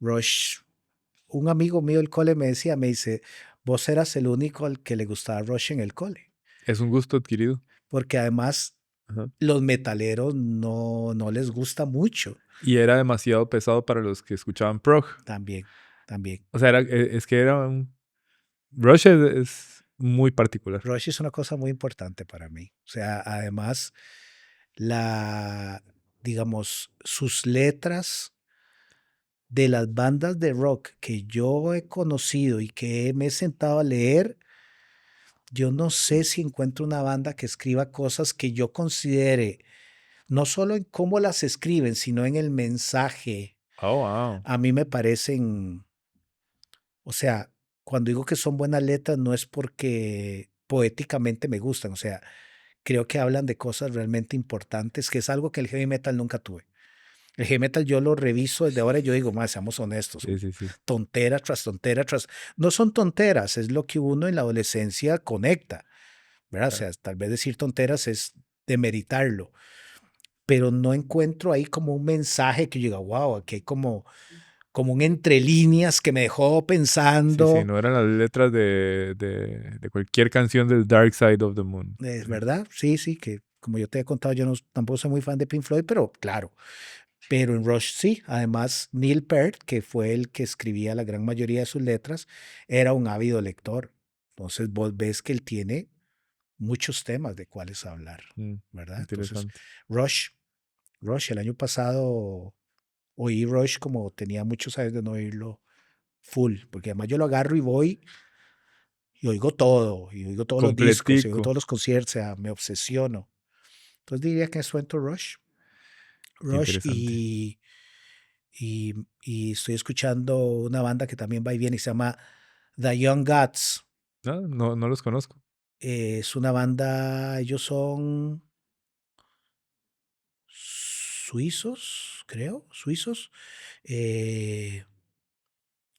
Rush, un amigo mío del cole me decía, me dice, vos eras el único al que le gustaba Rush en el cole, Es un gusto adquirido. porque además Ajá. los metaleros no les gusta mucho. Y era demasiado pesado para los que escuchaban prog. También, también. O sea, es que era un... Rush es muy particular. Rush es una cosa muy importante para mí. O sea, además, la, digamos, sus letras de las bandas de rock que yo he conocido y que me he sentado a leer, yo no sé si encuentro una banda que escriba cosas que yo considere, no solo en cómo las escriben, sino en el mensaje. Oh, wow. A mí me parecen, o sea, cuando digo que son buenas letras, no es porque poéticamente me gustan, o sea, creo que hablan de cosas realmente importantes, que es algo que el heavy metal nunca tuve. El heavy metal yo lo reviso desde ahora y yo digo, más, seamos honestos, Sí, sí, sí. tontera tras tontera tras... No son tonteras, es lo que uno en la adolescencia conecta, ¿verdad? O Claro. sea, tal vez decir tonteras es demeritarlo, pero no encuentro ahí como un mensaje que yo diga, wow, aquí hay como un entre líneas que me dejó Sí, sí, pensando, no eran las letras de cualquier canción del Dark Side of the Moon. es verdad, sí, sí, que como yo te he contado, yo no, tampoco soy muy fan de Pink Floyd, pero claro, pero en Rush sí. Además, Neil Peart, que fue el que escribía la gran mayoría de sus letras, era un ávido lector. Entonces vos ves que él tiene muchos temas de cuáles hablar, ¿verdad? Entonces, Interesante. Rush, Rush, el año pasado oí Rush como tenía muchos años de no oírlo full, porque además yo lo agarro y voy y oigo todos los discos, y oigo Completico. todos los conciertos, o sea, me obsesiono. Entonces diría que suelto Rush, Qué Rush interesante. y estoy escuchando una banda que también va y viene y se llama The Young Gods. No, no, no los conozco. Es una banda, ellos son suizos, creo, suizos. Eh,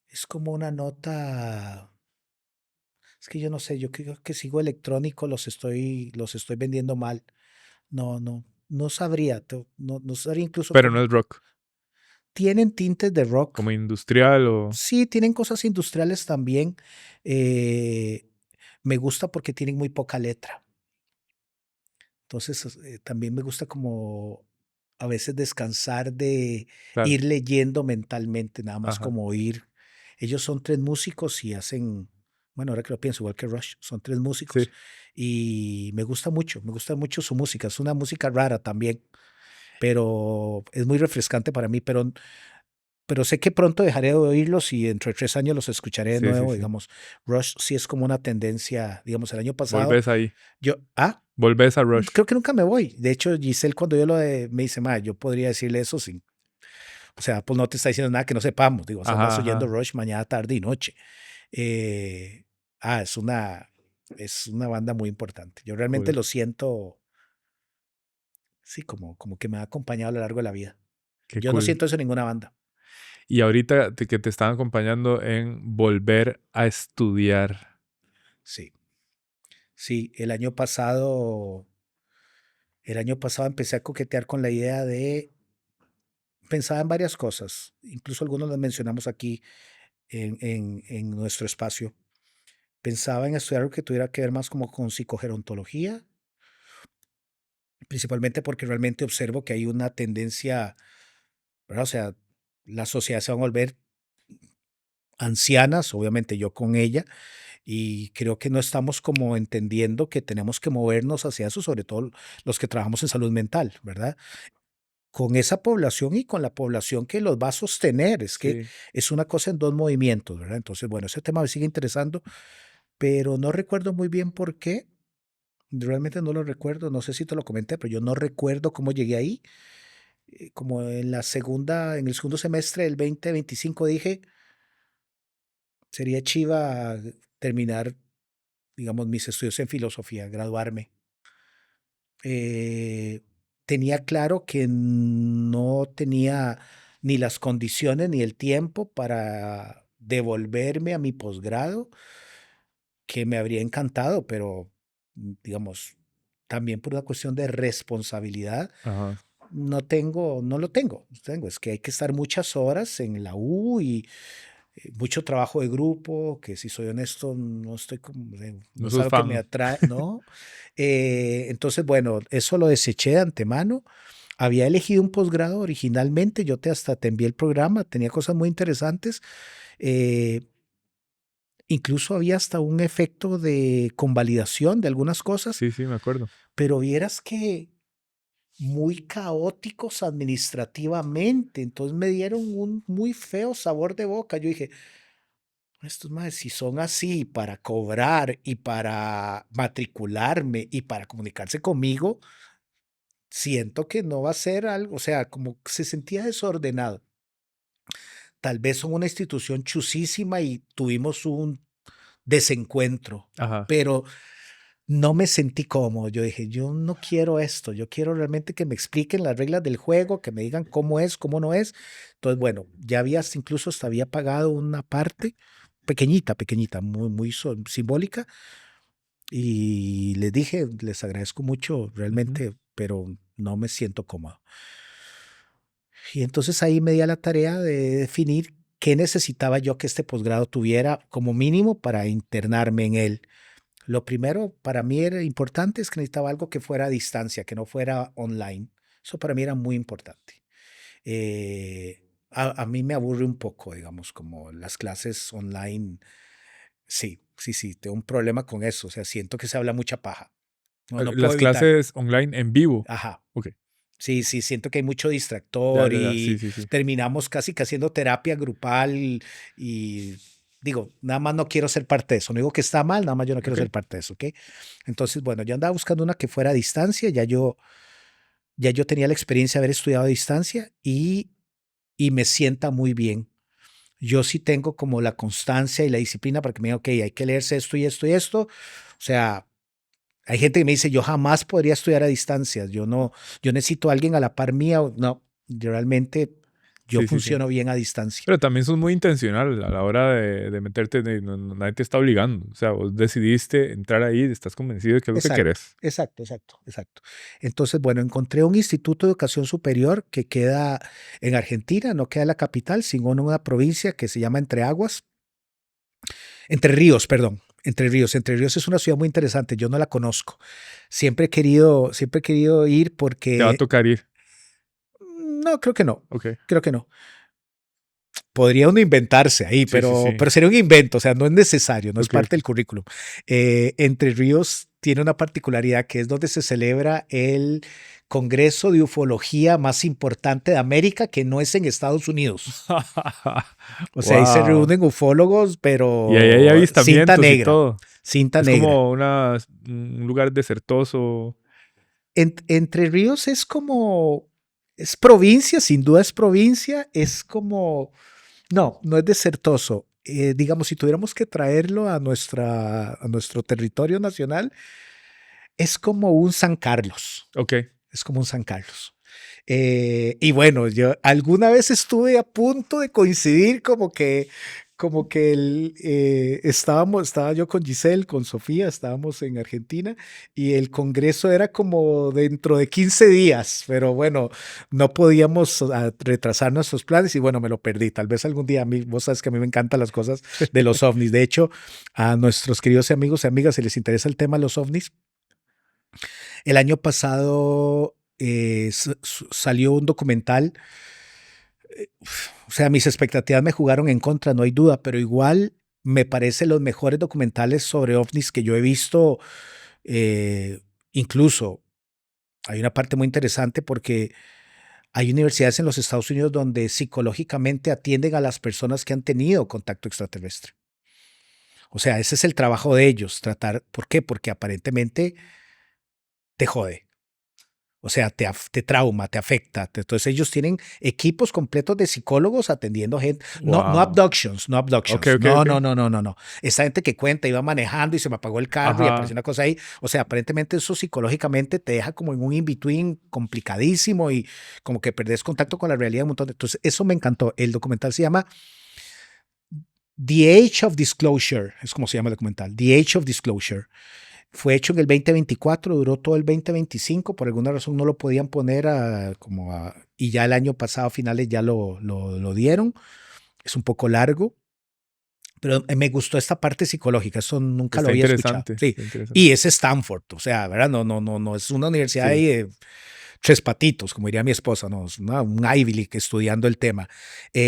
es como una nota, es que yo no sé, yo creo que sigo electrónico, los estoy vendiendo mal. No sabría, no sabría incluso Pero no cómo. es rock. Tienen tintes de rock. Como industrial o... Sí, tienen cosas industriales también. eh, Me gusta porque tienen muy poca letra. Entonces, también me gusta como a veces descansar de Claro. ir leyendo mentalmente, nada más Ajá. como oír. Ellos son 3 músicos y hacen, bueno, ahora que lo pienso, igual que Rush, son 3 Sí. músicos y me gusta mucho su música. Es una música rara también, pero es muy refrescante para mí, pero sé que pronto dejaré de oírlos y dentro de 3 años los escucharé de Sí, sí, nuevo, sí. digamos. Rush sí es como una tendencia, digamos, el año pasado Volvés ahí. yo Volvés a Rush. creo que nunca me voy. De hecho, Giselle cuando yo me dice: "Ma, yo podría decirle eso sin, o sea, Apple no te está diciendo nada que no sepamos, digo, vos andas Ajá, oyendo ajá. Rush mañana, tarde y noche". Eh, es una banda muy importante. Yo realmente Cool. lo siento, sí, como que me ha acompañado a lo largo de la vida. Qué Yo no cool. siento eso en ninguna banda. Y ahorita que te están acompañando en volver a estudiar. Sí, sí, el año pasado empecé a coquetear con la idea de pensaba en varias cosas, incluso algunos las mencionamos aquí en nuestro espacio. Pensaba en estudiar algo que tuviera que ver más como con psicogerontología, principalmente porque realmente observo que hay una tendencia, ¿verdad? O sea, la sociedad se va a volver ancianas, obviamente yo con ella, y creo que no estamos como entendiendo que tenemos que movernos hacia eso, sobre todo los que trabajamos en salud mental, ¿verdad? Con esa población y con la población que los va a sostener. Es que Sí. es una cosa en dos movimientos, ¿verdad? Entonces, bueno, ese tema me sigue interesando, pero no recuerdo muy bien por qué. Realmente no lo recuerdo. No sé si te lo comenté, pero yo no recuerdo cómo llegué ahí. Como en el segundo semestre del 2025 dije, sería chiva terminar, digamos, mis estudios en filosofía, graduarme. eh, Tenía claro que no tenía ni las condiciones ni el tiempo para devolverme a mi posgrado, que me habría encantado, pero digamos, también por una cuestión de responsabilidad, Ajá. no lo tengo. Es que hay que estar muchas horas en la U y mucho trabajo de grupo, que si soy honesto, no estoy como, no No es sos algo que me fan. atrae, ¿no? Entonces, bueno, eso lo deseché de antemano. Había elegido un posgrado originalmente, hasta te envié el programa, tenía cosas muy interesantes. eh, Incluso había hasta un efecto de convalidación de algunas cosas, Sí, sí, me acuerdo. pero vieras que muy caóticos administrativamente, entonces me dieron un muy feo sabor de boca. Yo dije, estos maes, si son así para cobrar y para matricularme y para comunicarse conmigo, siento que no va a ser algo, o sea, como que se sentía desordenado. Tal vez son una institución chusísima y tuvimos un desencuentro, Ajá. pero no me sentí cómodo. Yo dije, yo no quiero esto, yo quiero realmente que me expliquen las reglas del juego, que me digan cómo es, cómo no es. Entonces, bueno, ya incluso hasta había pagado una parte pequeñita, pequeñita, muy, muy simbólica. Y les dije, les agradezco mucho Ujú. realmente, pero no me siento cómodo. Y entonces ahí me di a la tarea de definir qué necesitaba yo que este posgrado tuviera como mínimo para internarme en él. Lo primero para mí era importante es que necesitaba algo que fuera a distancia, que no fuera online. Eso para mí era muy importante. A mí me aburre un poco, digamos, como las clases online. Sí, sí, sí, tengo un problema con eso. O sea, siento que se habla mucha paja. No, no puedo Las evitar. clases online en vivo. Ajá. Ok. Sí, sí, siento que hay mucho Ya, distractor ya, ya. Sí, y sí, sí. terminamos casi que haciendo terapia grupal y digo, nada más no quiero ser parte de eso. No digo que está mal, nada más yo no quiero Ok. ser parte de eso, ¿ok? Entonces, bueno, yo andaba buscando una que fuera a distancia, ya yo tenía la experiencia de haber estudiado a distancia y me sienta muy bien. Yo sí tengo como la constancia y la disciplina para que me digan, ok, hay que leerse esto y esto y esto. O sea, hay gente que me dice, yo jamás podría estudiar a distancia, yo no, yo necesito a alguien a la par mía. No, yo realmente, yo Sí, sí, sí. funciono bien a distancia. Pero también sos muy intencional a la hora de meterte. Nadie te está obligando. O sea, vos decidiste entrar ahí, estás convencido de que es lo que Exacto, querés. exacto, exacto, exacto. Entonces, bueno, encontré un instituto de educación superior que queda en Argentina, no queda en la capital, sino en una provincia que se llama Entre Ríos, perdón. Entre Ríos. Entre Ríos es una ciudad muy interesante. Yo no la conozco. Siempre he querido ir Te va a porque tocar ir. no, creo que no. Ok. Creo que no. Podría uno inventarse ahí, Sí, sí, pero, sí. pero sería un invento, o sea, no es necesario, no es Ok, parte ok. del currículum. Entre Ríos tiene una particularidad que es donde se celebra el Congreso de Ufología más importante de América, que no es en Estados Unidos. O sea, ahí se Wow. reúnen ufólogos, Y ahí hay pero cinta avistamientos y negra, todo. cinta Es negra. como un lugar desertoso. Entre Ríos es provincia, sin duda es provincia, es como, no, no es desertoso. Digamos, si tuviéramos que traerlo a nuestro territorio nacional, es como un San Carlos, Ok. es como un San Carlos. Y bueno, yo alguna vez estuve a punto de coincidir como que estaba yo con Giselle, con Sofía, estábamos en Argentina y el congreso era como dentro de 15 días, pero bueno, no podíamos retrasar nuestros planes y bueno, me lo perdí. Tal vez algún día, vos sabes que a mí me encantan las cosas de los ovnis. De hecho, a nuestros queridos amigos y amigas, si les interesa el tema de los ovnis, el año pasado salió un documental. O sea, mis expectativas me jugaron en contra, no hay duda, pero igual me parece los mejores documentales sobre ovnis que yo he visto. eh, Incluso hay una parte muy interesante porque hay universidades en los Estados Unidos donde psicológicamente atienden a las personas que han tenido contacto extraterrestre. O sea, ese es el trabajo de ellos, tratar, ¿por qué? Porque aparentemente te jode. O sea, te trauma, te afecta. Entonces ellos tienen equipos completos de psicólogos atendiendo gente. No, no Wow. abductions, no Ok, abductions. ok, No, ok. no, no, no, no, no. Esta gente que cuenta, iba manejando y se me apagó el carro y apareció Ajá. una cosa ahí. O sea, aparentemente eso psicológicamente te deja como en un in-between complicadísimo y como que perdés contacto con la realidad un montón. Entonces, eso me encantó. El documental se llama The Age of Disclosure. Es como se llama el documental. The Age of Disclosure. Fue hecho en el 2024, duró todo el 2025, por alguna razón no lo podían poner y ya el año pasado, a finales, ya lo dieron. Es un poco largo, pero me gustó esta parte psicológica, eso nunca lo Está había escuchado. interesante, Sí, está interesante. y es Stanford, o sea, ¿verdad? No, es una universidad Sí, ahí de tres patitos, como diría mi esposa, no, es un Ivy League estudiando el tema.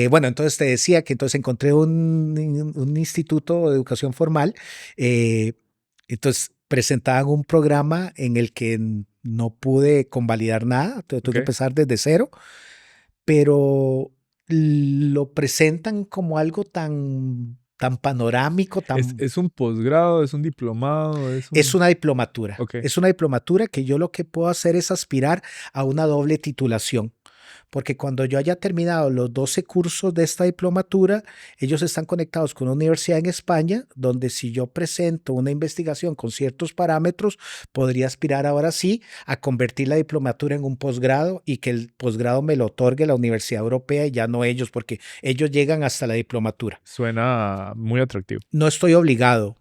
Bueno, entonces te decía que entonces encontré un instituto de educación formal, entonces presentaban un programa en el que no pude convalidar nada, tuve que ok. empezar desde cero, pero lo presentan como algo tan panorámico, Es un posgrado, es un diplomado, es es un... una diplomatura. Ok. Es una diplomatura que yo lo que puedo hacer es aspirar a una doble titulación. Porque cuando yo haya terminado los 12 cursos de esta diplomatura, ellos están conectados con una universidad en España, donde si yo presento una investigación con ciertos parámetros, podría aspirar ahora sí a convertir la diplomatura en un posgrado y que el posgrado me lo otorgue la Universidad Europea y ya no ellos, porque ellos llegan hasta la diplomatura. Suena muy atractivo. No estoy obligado.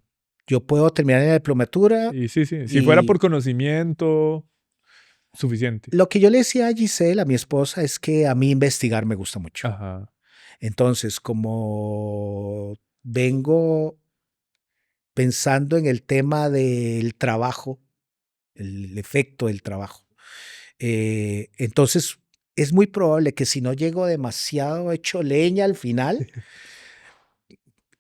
Yo puedo terminar en la diplomatura Y sí, sí. Si fuera por y conocimiento, suficiente. lo que yo le decía a Giselle, a mi esposa, es que a mí investigar me gusta mucho. Ajá. Entonces, como vengo pensando en el tema del trabajo, el efecto del trabajo, entonces es muy probable que si no llego demasiado hecho leña al final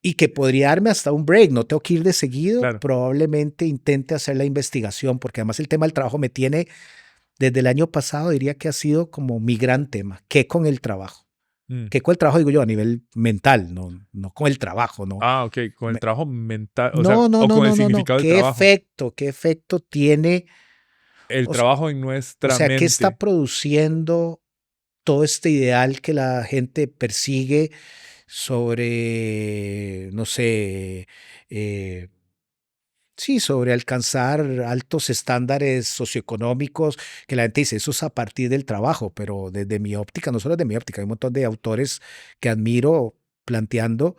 y que podría darme hasta un break, no tengo que ir de seguido, Claro. probablemente intente hacer la investigación, porque además el tema del trabajo me tiene, desde el año pasado diría que ha sido como mi gran tema, ¿qué con el trabajo? Mm. ¿Qué con el trabajo digo yo a nivel mental? No con el trabajo, no. Ah, ok. Con el trabajo mental, o sea, No, no, o no, con el no, no, no. significado del trabajo. Qué efecto tiene? El O, s- trabajo en o nuestra sea, ¿qué está mente. produciendo todo este ideal que la gente persigue sobre, no sé, eh, sí, sobre alcanzar altos estándares socioeconómicos, que la gente dice, eso es a partir del trabajo, pero desde mi óptica, no solo desde mi óptica, hay un montón de autores que admiro planteando,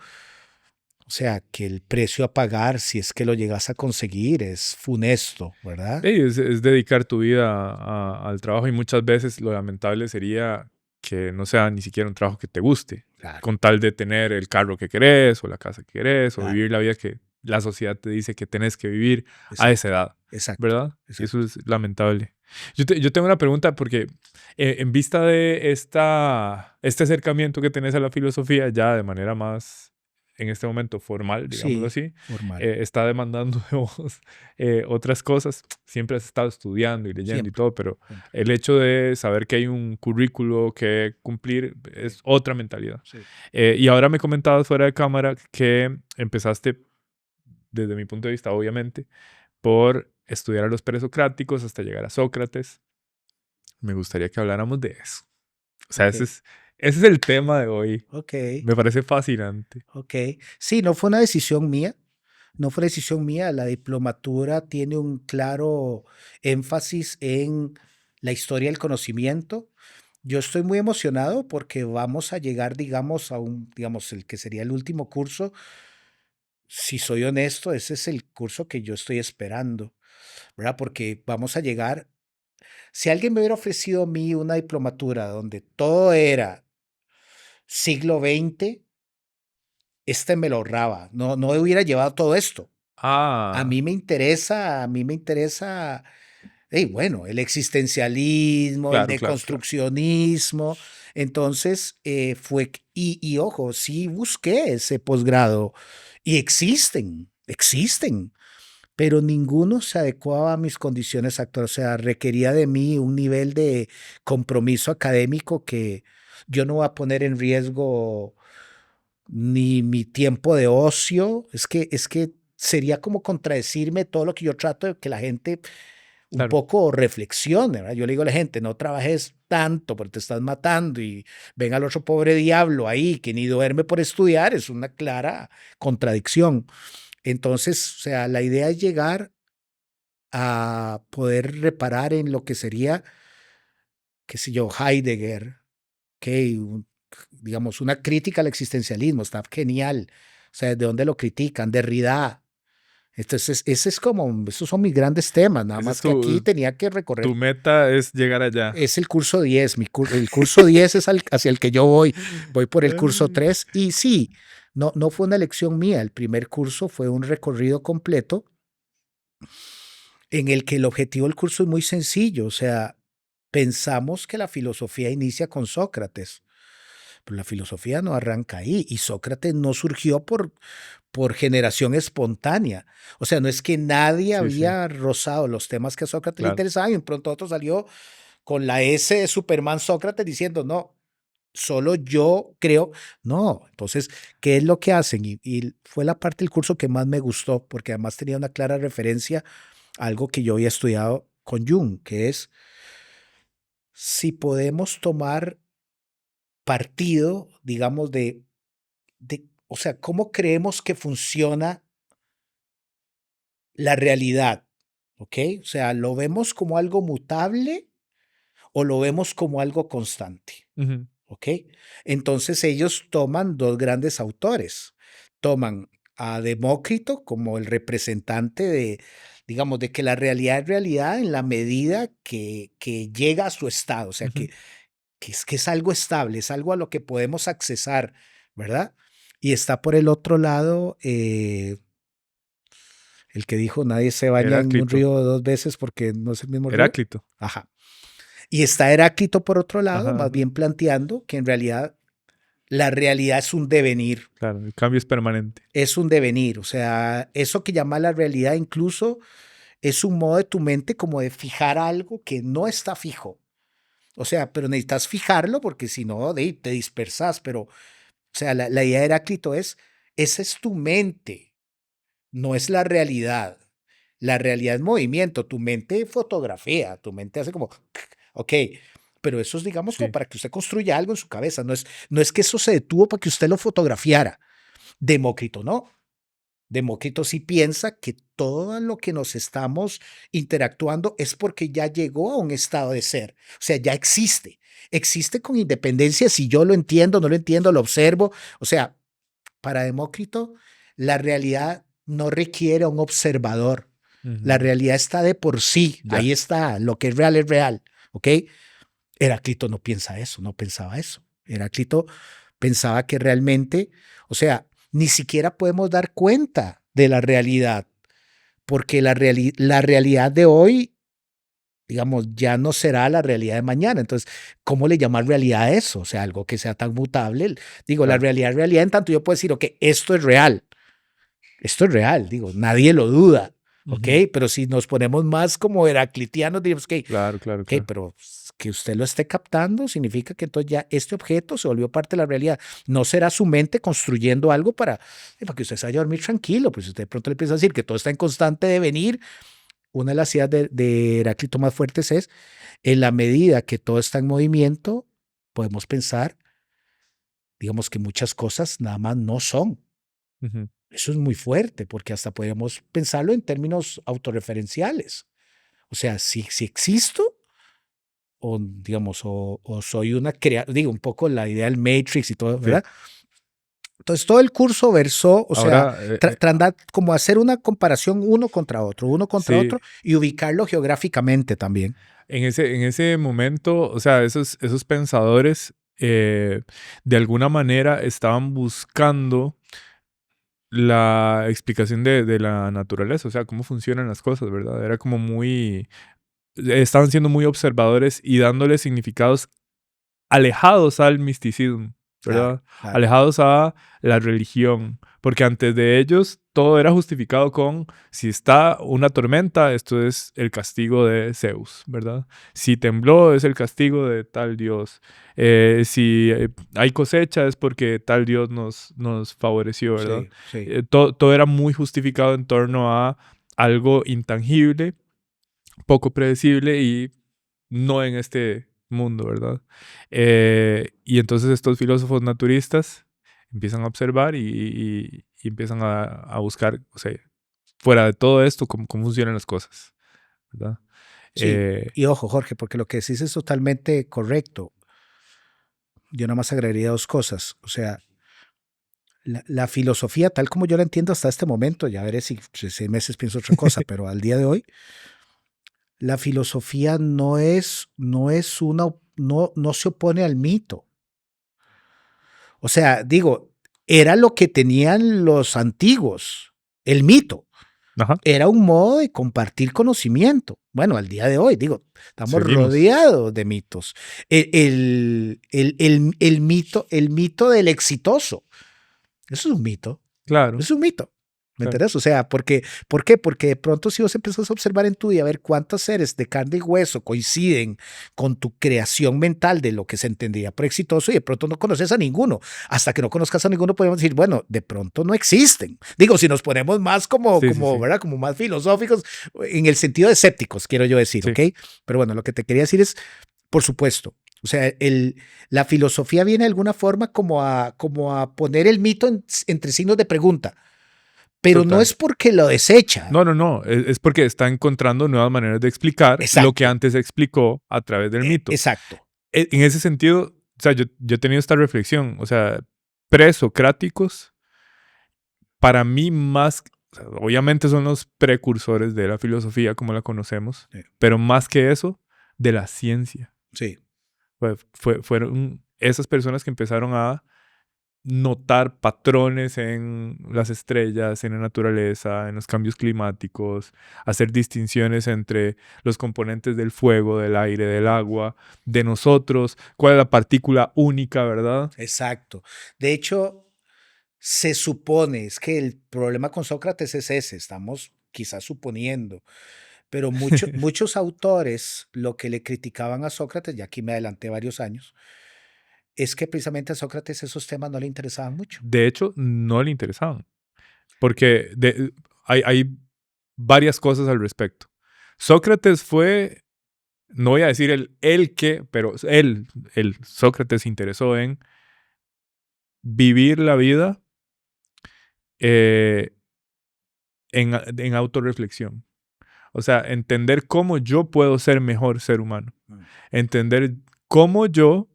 o sea, que el precio a pagar, si es que lo llegas a conseguir, es funesto, ¿verdad? Es dedicar tu vida al trabajo y muchas veces lo lamentable sería que no sea ni siquiera un trabajo que te guste, Claro, con tal de tener el carro que querés o la casa que querés o claro, vivir la vida que la sociedad te dice que tenés que vivir a esa exacto, edad, exacto, ¿verdad? Y eso exacto. es lamentable. Yo tengo una pregunta porque en vista de este acercamiento que tenés a la filosofía ya de manera más, en este momento, formal, digámoslo Sí, así, formal, está demandando de vos otras cosas. Siempre has estado estudiando y leyendo y siempre, todo, pero siempre. el hecho de saber que hay un currículo que cumplir Sí, es otra mentalidad. sí. Y ahora me comentabas fuera de cámara que empezaste, desde mi punto de vista, obviamente, por estudiar a los presocráticos hasta llegar a Sócrates. Me gustaría que habláramos de eso. O sea, Ok, ese es el tema de hoy. ok, Me parece fascinante. ok. Sí, no fue una decisión mía, no fue una decisión mía. La diplomatura tiene un claro énfasis en la historia del conocimiento. Yo estoy muy emocionado porque vamos a llegar, digamos, digamos, el que sería el último curso. Si soy honesto, ese es el curso que yo estoy esperando, ¿verdad? Porque vamos a llegar, si alguien me hubiera ofrecido a mí una diplomatura donde todo era siglo XX, este me lo ahorraba, no hubiera llevado todo esto. Ah, A mí me interesa, bueno, el existencialismo, el claro, claro, claro. deconstruccionismo. Entonces, y ojo, sí busqué ese posgrado y existen, pero ninguno se adecuaba a mis condiciones actuales. O sea, requería de mí un nivel de compromiso académico que yo no voy a poner en riesgo ni mi tiempo de ocio. Es que sería como contradecirme todo lo que yo trato de que la gente un Claro. poco reflexione, ¿verdad? Yo le digo a la gente, no trabajes tanto porque te estás matando y ven al otro pobre diablo ahí que ni duerme por estudiar, es una clara contradicción. Entonces, o sea, la idea es llegar a poder reparar en lo que sería, qué sé yo, Heidegger, que digamos, una crítica al existencialismo, está genial. O sea, ¿de dónde lo critican? Derrida, Entonces, esos son mis grandes temas, nada Ese es más que aquí tenía que tu recorrer. meta es llegar allá. Es el curso 10, el curso 10 es hacia el que yo voy por el curso Ay. 3 y sí, no fue una elección mía, el primer curso fue un recorrido completo en el que el objetivo del curso es muy sencillo, o sea, pensamos que la filosofía inicia con Sócrates, pero la filosofía no arranca ahí y Sócrates no surgió por generación espontánea. O sea, no es que nadie Sí, sí, había rozado los temas que a Sócrates le claro. interesaban y de pronto otro salió con la S de Superman Sócrates diciendo, no, solo yo creo, no. Entonces, ¿qué es lo que hacen? Y fue la parte del curso que más me gustó, porque además tenía una clara referencia a algo que yo había estudiado con Jung, que es si podemos tomar partido, digamos, o sea, cómo creemos que funciona la realidad, ¿ok? O sea, ¿lo vemos como algo mutable o lo vemos como algo constante? Ujú. ¿Ok? Entonces ellos toman dos grandes autores. Toman a Demócrito como el representante de, digamos, de que la realidad es realidad en la medida que llega a su estado, o sea, Ujú. que es algo estable, es algo a lo que podemos accesar, ¿verdad? Y está por el otro lado el que dijo nadie se baña en un Heráclito. río dos veces porque no es el mismo río. Heráclito. Ajá. Y está Heráclito por otro lado, Ajá, más ajá. bien planteando que en realidad la realidad es un devenir, Claro, el cambio es permanente. es un devenir. O sea, eso que llama la realidad incluso es un modo de tu mente como de fijar algo que no está fijo. O sea, pero necesitas fijarlo porque si no, te dispersas. Pero, o sea, la idea de Heráclito es, esa es tu mente, no es la realidad. La realidad es movimiento, tu mente fotografía, tu mente hace como, ok, pero eso es, digamos, como Sí. para que usted construya algo en su cabeza, no es que eso se detuvo para que usted lo fotografiara. Demócrito no. Demócrito sí piensa que todo lo que nos estamos interactuando es porque ya llegó a un estado de ser, o sea, ya existe. Existe con independencia si yo lo entiendo, no lo entiendo, lo observo. O sea, para Demócrito, la realidad no requiere a un observador. La Ujú. realidad está de por sí. Ya. Ahí está. Lo que es real. ¿Ok? Heráclito no piensa eso, no pensaba eso. Heráclito pensaba que realmente, o sea, ni siquiera podemos dar cuenta de la realidad, porque la realidad de hoy, digamos, ya no será la realidad de mañana. Entonces, ¿cómo le llaman realidad a eso? O sea, algo que sea tan mutable. Digo, la Claro. realidad es realidad en tanto yo puedo decir, ok, esto es real, digo, nadie lo duda, ¿ok? Ujú. Pero si nos ponemos más como heraclitianos, diríamos, ok, Claro, claro, ok, claro. pero que usted lo esté captando significa que entonces ya este objeto se volvió parte de la realidad. No será su mente construyendo algo para que usted se vaya a dormir tranquilo, pues si usted de pronto le empieza a decir que todo está en constante devenir. Una de las ideas de Heráclito más fuertes es, en la medida que todo está en movimiento, podemos pensar, digamos que muchas cosas nada más no son. Ujú. Eso es muy fuerte, porque hasta podríamos pensarlo en términos autorreferenciales. O sea, si existo, o digamos, o soy una digo, un poco la idea del Matrix y todo, Sí. ¿verdad? Entonces, todo el curso versó, o sea, Ahora, tratar como hacer una comparación uno contra sí, otro y ubicarlo geográficamente también. en ese momento, o sea, esos pensadores de alguna manera estaban buscando la explicación de la naturaleza, o sea, cómo funcionan las cosas, ¿verdad? Era como muy, estaban siendo muy observadores y dándole significados alejados al misticismo, Claro, ¿verdad? claro. Alejados a la religión, porque antes de ellos todo era justificado con si está una tormenta, esto es el castigo de Zeus, ¿verdad? Si tembló es el castigo de tal dios. Si hay cosecha es porque tal dios nos favoreció, ¿verdad? Sí, sí. Todo era muy justificado en torno a algo intangible, poco predecible y no en este mundo, ¿verdad? Y entonces estos filósofos naturistas empiezan a observar y empiezan a buscar, o sea, fuera de todo esto, cómo funcionan las cosas, ¿verdad? Sí. Eh, Y ojo, Jorge, porque lo que decís es totalmente correcto. Yo nada más agregaría dos cosas. O sea, la filosofía, tal como yo la entiendo hasta este momento, ya veré si 6 meses pienso otra cosa, pero al día de hoy, la filosofía no se opone al mito. O sea, digo, era lo que tenían los antiguos, el mito. Ajá. Era un modo de compartir conocimiento. Bueno, al día de hoy, digo, estamos Seguimos. rodeados de mitos. El mito del exitoso. Eso es un mito. Claro, Es un mito. ¿Me claro. entiendes? O sea, ¿por qué? Porque de pronto si vos empezás a observar en tu vida, a ver cuántos seres de carne y hueso coinciden con tu creación mental de lo que se entendía por exitoso y de pronto no conoces a ninguno. Hasta que no conozcas a ninguno podemos decir, bueno, de pronto no existen. Digo, si nos ponemos más Sí, sí, sí. ¿verdad? Como más filosóficos, en el sentido de escépticos, quiero yo decir, Sí. ¿ok? Pero bueno, lo que te quería decir es, por supuesto, o sea, la filosofía viene de alguna forma como a poner el mito entre signos de pregunta, pero no Total. es porque lo desecha. No, no, no. Es porque está encontrando nuevas maneras de explicar lo que Exacto, antes explicó a través del mito. exacto. En ese sentido, o sea, yo he tenido esta reflexión. O sea, presocráticos, para mí más, o sea, obviamente son los precursores de la filosofía como la conocemos, Sí, pero más que eso, de la ciencia. sí, Fueron esas personas que empezaron a notar patrones en las estrellas, en la naturaleza, en los cambios climáticos, hacer distinciones entre los componentes del fuego, del aire, del agua, de nosotros, cuál es la partícula única, ¿verdad? exacto. De hecho, se supone, es que el problema con Sócrates es ese, estamos quizás suponiendo, pero muchos autores lo que le criticaban a Sócrates, y aquí me adelanté varios años, es que precisamente a Sócrates esos temas no le interesaban mucho. De hecho, no le interesaban, porque hay varias cosas al respecto. Sócrates fue, no voy a decir el que, pero el Sócrates se interesó en vivir la vida eh, en autorreflexión. O sea, entender cómo yo puedo ser mejor ser humano. Mm. Entender cómo yo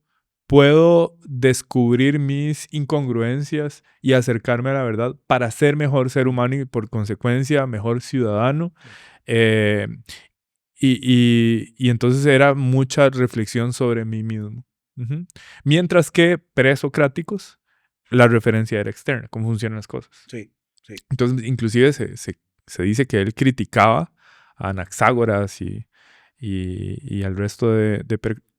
puedo descubrir mis incongruencias y acercarme a la verdad para ser mejor ser humano y por consecuencia mejor ciudadano. Eh, y entonces era mucha reflexión sobre mí mismo. Ujú. Mientras que presocráticos, la referencia era externa, cómo funcionan las cosas. Sí, sí, Entonces, inclusive se dice que él criticaba a Anaxágoras y al resto de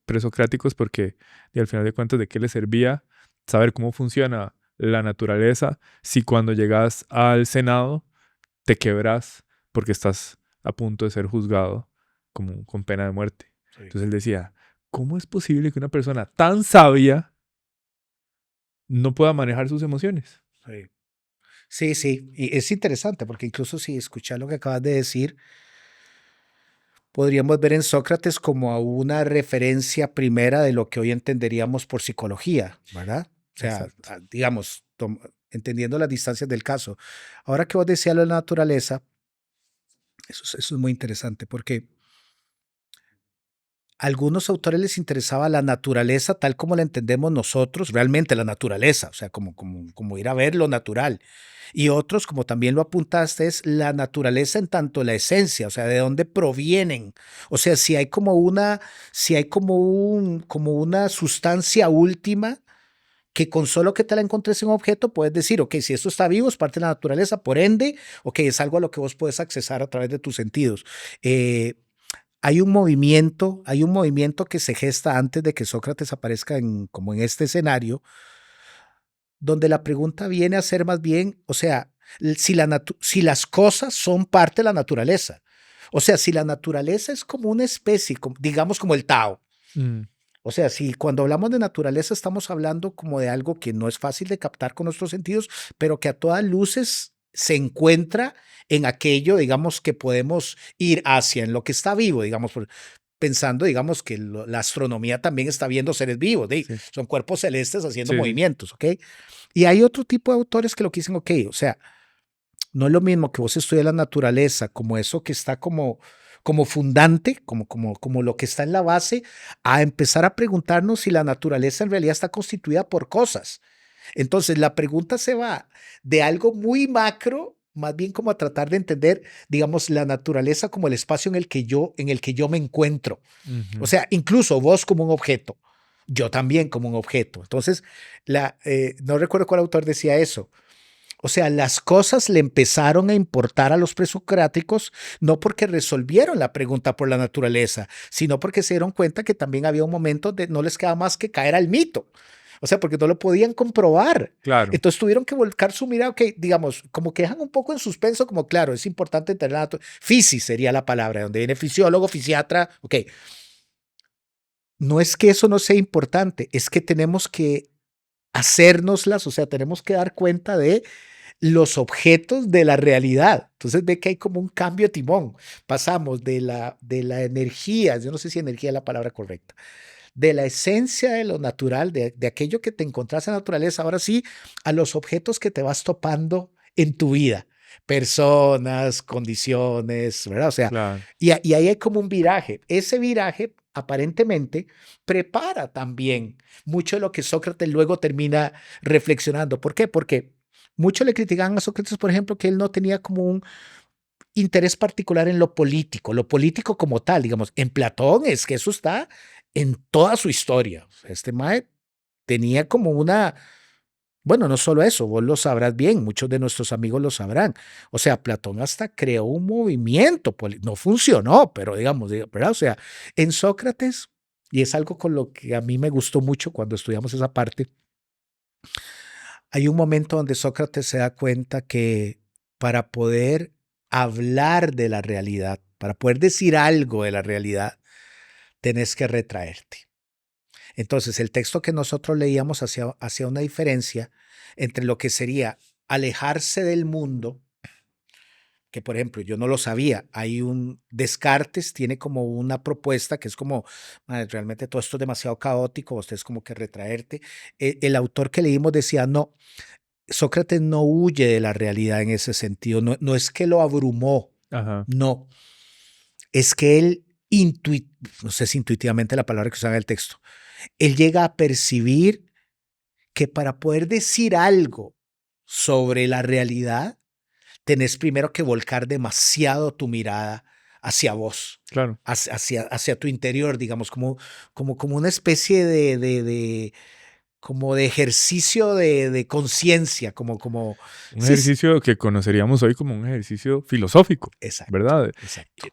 presocráticos porque y al final de cuentas, ¿de qué le servía saber cómo funciona la naturaleza si cuando llegas al Senado te quebras porque estás a punto de ser juzgado como, con pena de muerte? sí, Entonces él decía, ¿cómo es posible que una persona tan sabia no pueda manejar sus emociones? sí. Sí, sí, y es interesante porque incluso si escuchas lo que acabas de decir, podríamos ver en Sócrates como a una referencia primera de lo que hoy entenderíamos por psicología, ¿verdad? O sea, Exacto. digamos, entendiendo las distancias del caso. Ahora que vos decías lo de la naturaleza, eso es muy interesante porque a algunos autores les interesaba la naturaleza tal como la entendemos nosotros, realmente la naturaleza, o sea, como ir a ver lo natural. Y otros, como también lo apuntaste, es la naturaleza en tanto la esencia, o sea, de dónde provienen. O sea, si hay como una sustancia última que con solo que te la encontres en un objeto puedes decir, ok, si esto está vivo es parte de la naturaleza, por ende, ok, es algo a lo que vos puedes accesar a través de tus sentidos. Hay un movimiento que se gesta antes de que Sócrates aparezca como en este escenario, donde la pregunta viene a ser más bien, o sea, si las cosas son parte de la naturaleza. O sea, si la naturaleza es como una especie, digamos como el Tao. Mm, O sea, si cuando hablamos de naturaleza estamos hablando como de algo que no es fácil de captar con nuestros sentidos, pero que a todas luces se encuentra en aquello, digamos, que podemos ir hacia, en lo que está vivo, digamos, pensando, digamos, que la astronomía también está viendo seres vivos, sí, son cuerpos celestes haciendo sí, sí. movimientos, ¿ok? Y hay otro tipo de autores que lo que dicen, ok, o sea, no es lo mismo que vos estudias la naturaleza como eso que está como fundante, como lo que está en la base, a empezar a preguntarnos si la naturaleza en realidad está constituida por cosas. Entonces, la pregunta se va de algo muy macro, más bien como a tratar de entender, digamos, la naturaleza como el espacio en el que yo me encuentro. O Ujú. sea, incluso vos como un objeto, yo también como un objeto. Entonces, no recuerdo cuál autor decía eso. O sea, las cosas le empezaron a importar a los presocráticos no porque resolvieron la pregunta por la naturaleza, sino porque se dieron cuenta que también había un momento de no les quedaba más que caer al mito. O sea, porque no lo podían comprobar. Claro, Entonces tuvieron que volcar su mirada, ok, digamos, como que dejan un poco en suspenso, como claro, es importante entender la naturaleza. Fisis sería la palabra, donde viene fisiólogo, fisiatra, ok. No es que eso no sea importante, es que tenemos que hacérnoslas, o sea, tenemos que dar cuenta de los objetos de la realidad. Entonces ve que hay como un cambio de timón. Pasamos de la energía, yo no sé si energía es la palabra correcta, de la esencia de lo natural, de aquello que te encontrás en la naturaleza, ahora sí, a los objetos que te vas topando en tu vida. Personas, condiciones, ¿verdad? O sea, claro. y ahí hay como un viraje. Ese viraje aparentemente prepara también mucho de lo que Sócrates luego termina reflexionando. ¿Por qué? Porque muchos le criticaban a Sócrates, por ejemplo, que él no tenía como un interés particular en lo político como tal, digamos, en Platón es que eso está en toda su historia. Este mae tenía como una, bueno, no solo eso, vos lo sabrás bien, muchos de nuestros amigos lo sabrán. O sea, Platón hasta creó un movimiento, no funcionó, pero digamos, ¿verdad? O sea, en Sócrates, y es algo con lo que a mí me gustó mucho cuando estudiamos esa parte, hay un momento donde Sócrates se da cuenta que para poder hablar de la realidad, para poder decir algo de la realidad, tenés que retraerte. Entonces, el texto que nosotros leíamos hacía una diferencia entre lo que sería alejarse del mundo, que por ejemplo yo no lo sabía, hay un Descartes, tiene como una propuesta que es como, realmente todo esto es demasiado caótico, usted es como que retraerte. El autor que leímos decía, no, Sócrates no huye de la realidad en ese sentido, no, no es que lo abrumó, Ajá, no, es que él, no sé si intuitivamente la palabra que usa en el texto, él llega a percibir que para poder decir algo sobre la realidad, tenés primero que volcar demasiado tu mirada hacia vos, claro. hacia tu interior, digamos, como una especie como de ejercicio de conciencia, Un sí, ejercicio que conoceríamos hoy como un ejercicio filosófico, exacto, ¿verdad? exacto.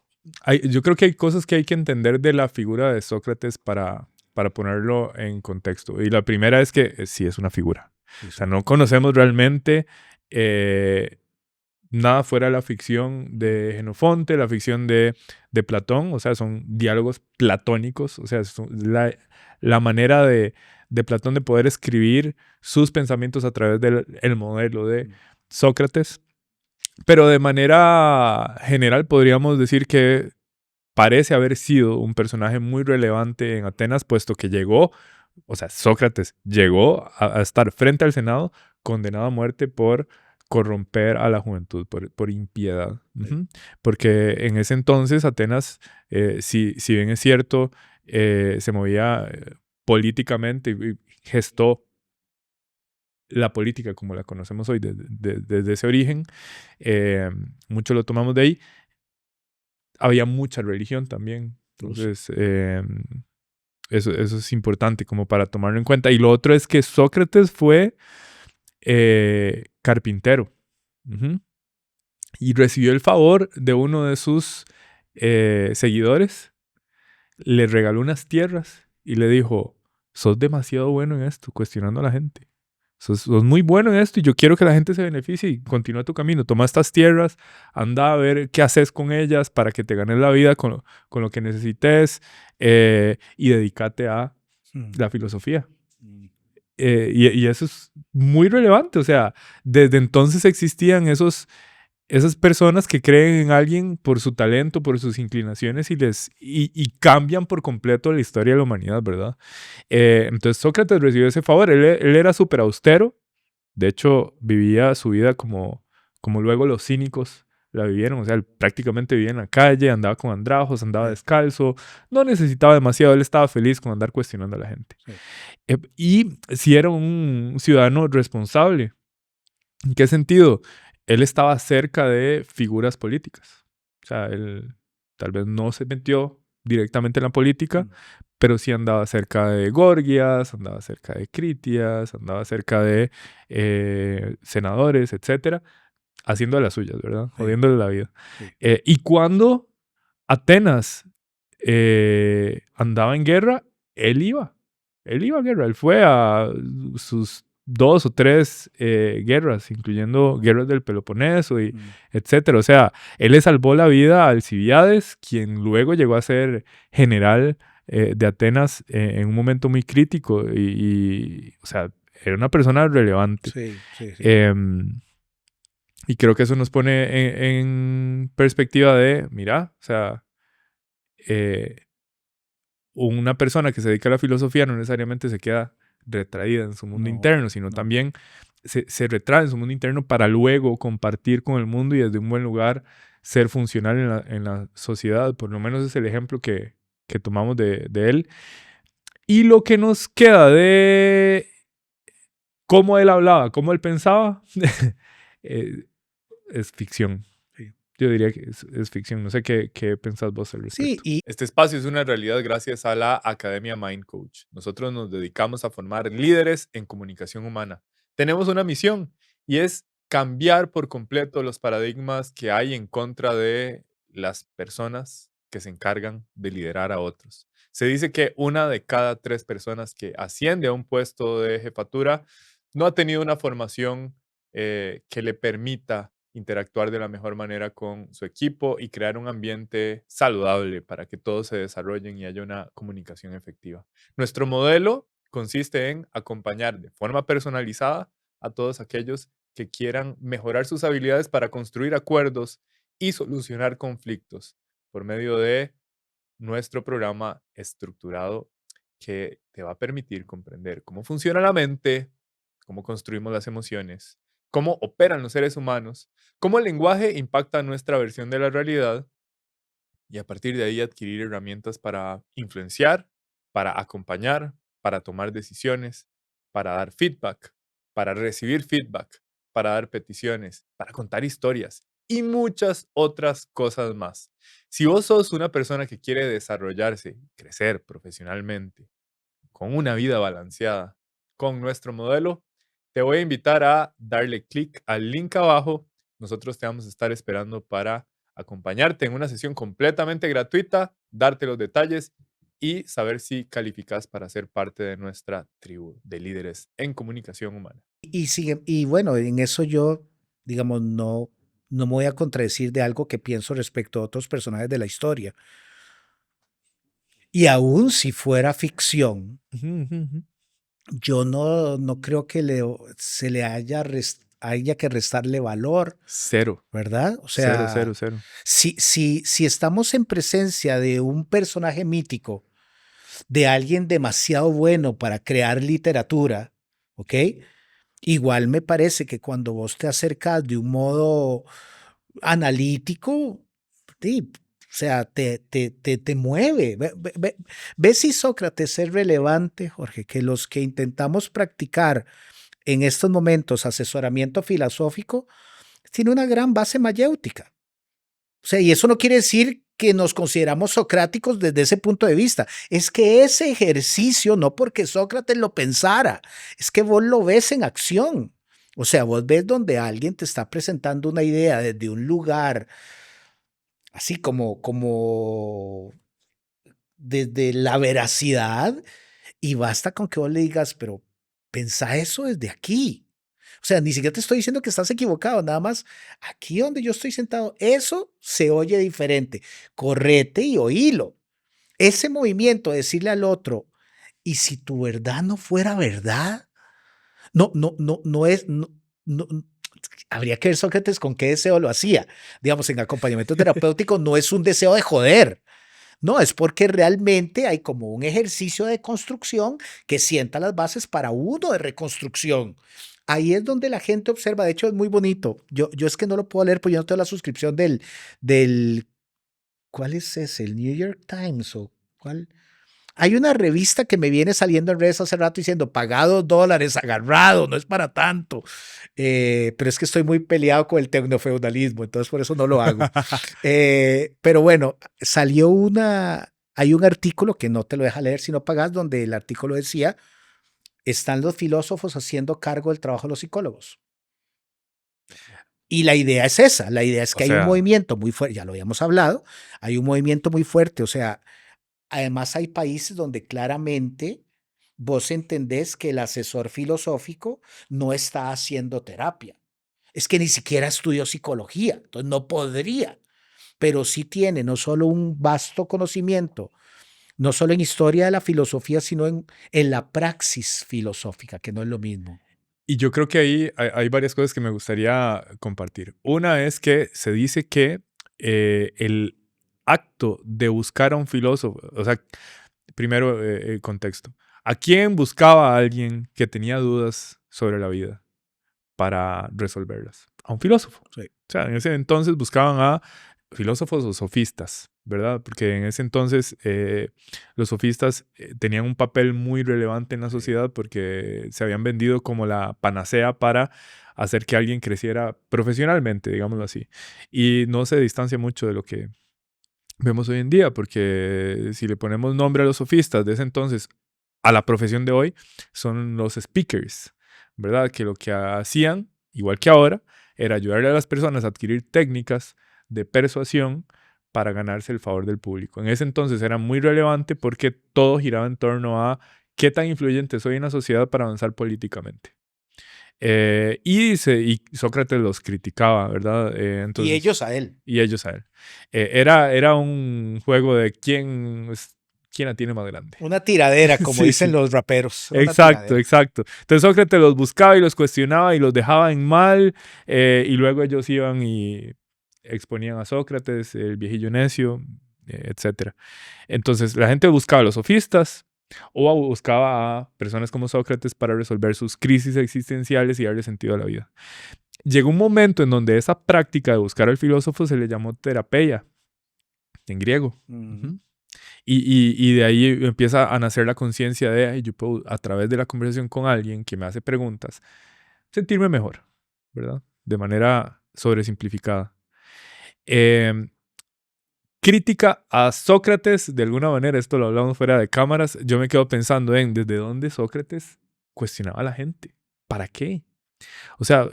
Yo creo que hay cosas que hay que entender de la figura de Sócrates para ponerlo en contexto. Y la primera es que sí es una figura. Sí, O sea, sí. no conocemos realmente eh, nada fuera de la ficción de Jenofonte, la ficción de Platón. O sea, son diálogos platónicos. O sea, la manera de Platón de poder escribir sus pensamientos a través del el modelo de Sócrates. Pero de manera general podríamos decir que parece haber sido un personaje muy relevante en Atenas, puesto que llegó, o sea, Sócrates llegó a estar frente al Senado condenado a muerte por corromper a la juventud, por impiedad. Sí. Porque en ese entonces Atenas, si bien es cierto, se movía políticamente y gestó la política como la conocemos hoy desde ese origen, eh, mucho lo tomamos de ahí. Había mucha religión también. Pues, Entonces, eso es importante como para tomarlo en cuenta. Y lo otro es que Sócrates fue carpintero. Ujú. Y recibió el favor de uno de sus seguidores. Le regaló unas tierras y le dijo, sos demasiado bueno en esto, cuestionando a la gente. Sos muy bueno en esto y yo quiero que la gente se beneficie y continúa tu camino. Toma estas tierras, anda a ver qué haces con ellas para que te ganes la vida con lo que necesites y dedícate a mm, la filosofía. mm, Y eso es muy relevante. O sea, desde entonces existían esas personas que creen en alguien por su talento, por sus inclinaciones y cambian por completo la historia de la humanidad, ¿verdad? Entonces Sócrates recibió ese favor. Él era súper austero. De hecho, vivía su vida como luego los cínicos la vivieron. O sea, él prácticamente vivía en la calle, andaba con andrajos, andaba descalzo, no necesitaba demasiado, él estaba feliz con andar cuestionando a la gente. Sí. Y si era un ciudadano responsable. ¿En qué sentido? Él estaba cerca de figuras políticas. O sea, él tal vez no se metió directamente en la política, pero sí andaba cerca de Gorgias, andaba cerca de Critias, andaba cerca de senadores, etcétera, haciendo las suyas, ¿verdad? Jodiéndole la vida. Sí. Y cuando Atenas andaba en guerra, él iba. Él iba a guerra. Él fue a sus 2 o 3 guerras, incluyendo guerras del Peloponeso y etcétera. O sea, él le salvó la vida a Alcibiades, quien luego llegó a ser general de Atenas en un momento muy crítico y, o sea, era una persona relevante. Sí, sí, sí. Y creo que eso nos pone en perspectiva de, mira, o sea, una persona que se dedica a la filosofía no necesariamente se queda retraída en su mundo interno, sino también se retrae en su mundo interno para luego compartir con el mundo y desde un buen lugar ser funcional en la sociedad. Por lo menos es el ejemplo que tomamos de él. Y lo que nos queda de cómo él hablaba, cómo él pensaba, es ficción. Sí. Yo diría que es ficción. No sé qué pensás vos al respecto. Sí, y Este espacio es una realidad gracias a la Academia Mind Coach. Nosotros nos dedicamos a formar líderes en comunicación humana. Tenemos una misión y es cambiar por completo los paradigmas que hay en contra de las personas que se encargan de liderar a otros. Se dice que 1 de cada 3 personas que asciende a un puesto de jefatura no ha tenido una formación que le permita interactuar de la mejor manera con su equipo y crear un ambiente saludable para que todos se desarrollen y haya una comunicación efectiva. Nuestro modelo consiste en acompañar de forma personalizada a todos aquellos que quieran mejorar sus habilidades para construir acuerdos y solucionar conflictos por medio de nuestro programa estructurado que te va a permitir comprender cómo funciona la mente, cómo construimos las emociones, cómo operan los seres humanos, cómo el lenguaje impacta nuestra versión de la realidad y a partir de ahí adquirir herramientas para influenciar, para acompañar, para tomar decisiones, para dar feedback, para recibir feedback, para dar peticiones, para contar historias y muchas otras cosas más. Si vos sos una persona que quiere desarrollarse, crecer profesionalmente, con una vida balanceada, con nuestro modelo, te voy a invitar a darle clic al link abajo. Nosotros te vamos a estar esperando para acompañarte en una sesión completamente gratuita, darte los detalles y saber si calificas para ser parte de nuestra tribu de líderes en comunicación humana. y bueno, en eso yo, digamos, no me voy a contradecir de algo que pienso respecto a otros personajes de la historia. Y aún si fuera ficción, yo no creo que se le haya que restarle valor, Cero. ¿verdad? O Cero, sea, cero, cero. si estamos en presencia de un personaje mítico, de alguien demasiado bueno para crear literatura, ¿ok? Igual me parece que cuando vos te acercas de un modo analítico, sí, o sea, te mueve. Ve si Sócrates es relevante, Jorge, que los que intentamos practicar en estos momentos asesoramiento filosófico tiene una gran base mayéutica. O sea, y eso no quiere decir que nos consideramos socráticos desde ese punto de vista. Es que ese ejercicio, no porque Sócrates lo pensara, es que vos lo ves en acción. O sea, vos ves donde alguien te está presentando una idea desde un lugar, así como desde la veracidad, y basta con que vos le digas, pero pensá eso desde aquí. O sea, ni siquiera te estoy diciendo que estás equivocado, nada más aquí donde yo estoy sentado, eso se oye diferente. Correte y oílo. Ese movimiento, decirle al otro, y si tu verdad no fuera verdad, no es, habría que ver Sócrates con qué deseo lo hacía. Digamos, en acompañamiento terapéutico no es un deseo de joder. No, es porque realmente hay como un ejercicio de construcción que sienta las bases para uno de reconstrucción. ahí es donde la gente observa, de hecho es muy bonito. Yo es que no lo puedo leer porque yo no tengo la suscripción del ¿cuál es ese? ¿El New York Times o cuál? Hay una revista que me viene saliendo en redes hace rato diciendo pagado $2, agarrado, no es para tanto. Pero es que estoy muy peleado con el tecnofeudalismo, entonces por eso no lo hago. Pero bueno, hay un artículo que no te lo deja leer si no pagas, donde el artículo decía, están los filósofos haciendo cargo del trabajo de los psicólogos. Y la idea es esa, la idea es que O hay un sea, movimiento muy fuerte, ya lo habíamos hablado, hay un movimiento muy fuerte, o sea, además hay países donde claramente vos entendés que el asesor filosófico no está haciendo terapia. Es que ni siquiera estudió psicología, entonces no podría, pero sí tiene no solo un vasto conocimiento, no solo en historia de la filosofía, sino en la praxis filosófica, que no es lo mismo. y yo creo que ahí hay varias cosas que me gustaría compartir. Una es que se dice que el acto de buscar a un filósofo, o sea, primero el contexto. ¿A quién buscaba a alguien que tenía dudas sobre la vida para resolverlas? A un filósofo. Sí. O sea, en ese entonces buscaban a filósofos o sofistas, ¿verdad? Porque en ese entonces los sofistas tenían un papel muy relevante en la sociedad porque se habían vendido como la panacea para hacer que alguien creciera profesionalmente, digámoslo así. Y no se distancia mucho de lo que vemos hoy en día, porque si le ponemos nombre a los sofistas de ese entonces a la profesión de hoy, son los speakers, ¿verdad? Que lo que hacían, igual que ahora, era ayudarle a las personas a adquirir técnicas de persuasión para ganarse el favor del público. En ese entonces era muy relevante porque todo giraba en torno a qué tan influyente soy en la sociedad para avanzar políticamente. Y Sócrates los criticaba, ¿verdad? Y Entonces, ellos a él. y ellos a él. Era un juego de quién la tiene más grande. Una tiradera, como Sí, dicen sí. los raperos. Una Exacto, tiradera. exacto. Entonces Sócrates los buscaba y los cuestionaba y los dejaba en mal, y luego ellos iban y exponían a Sócrates, el viejillo necio, etc. Entonces la gente buscaba a los sofistas o buscaba a personas como Sócrates para resolver sus crisis existenciales y darle sentido a la vida. Llegó un momento en donde esa práctica de buscar al filósofo se le llamó terapeia, en griego. Ujú. Y de ahí empieza a nacer la conciencia de, "Ay, yo puedo, a través de la conversación con alguien que me hace preguntas, sentirme mejor, ¿verdad? De manera sobresimplificada. Em, Crítica a Sócrates, de alguna manera, esto lo hablamos fuera de cámaras, yo me quedo pensando en desde dónde Sócrates cuestionaba a la gente. ¿Para qué? O sea,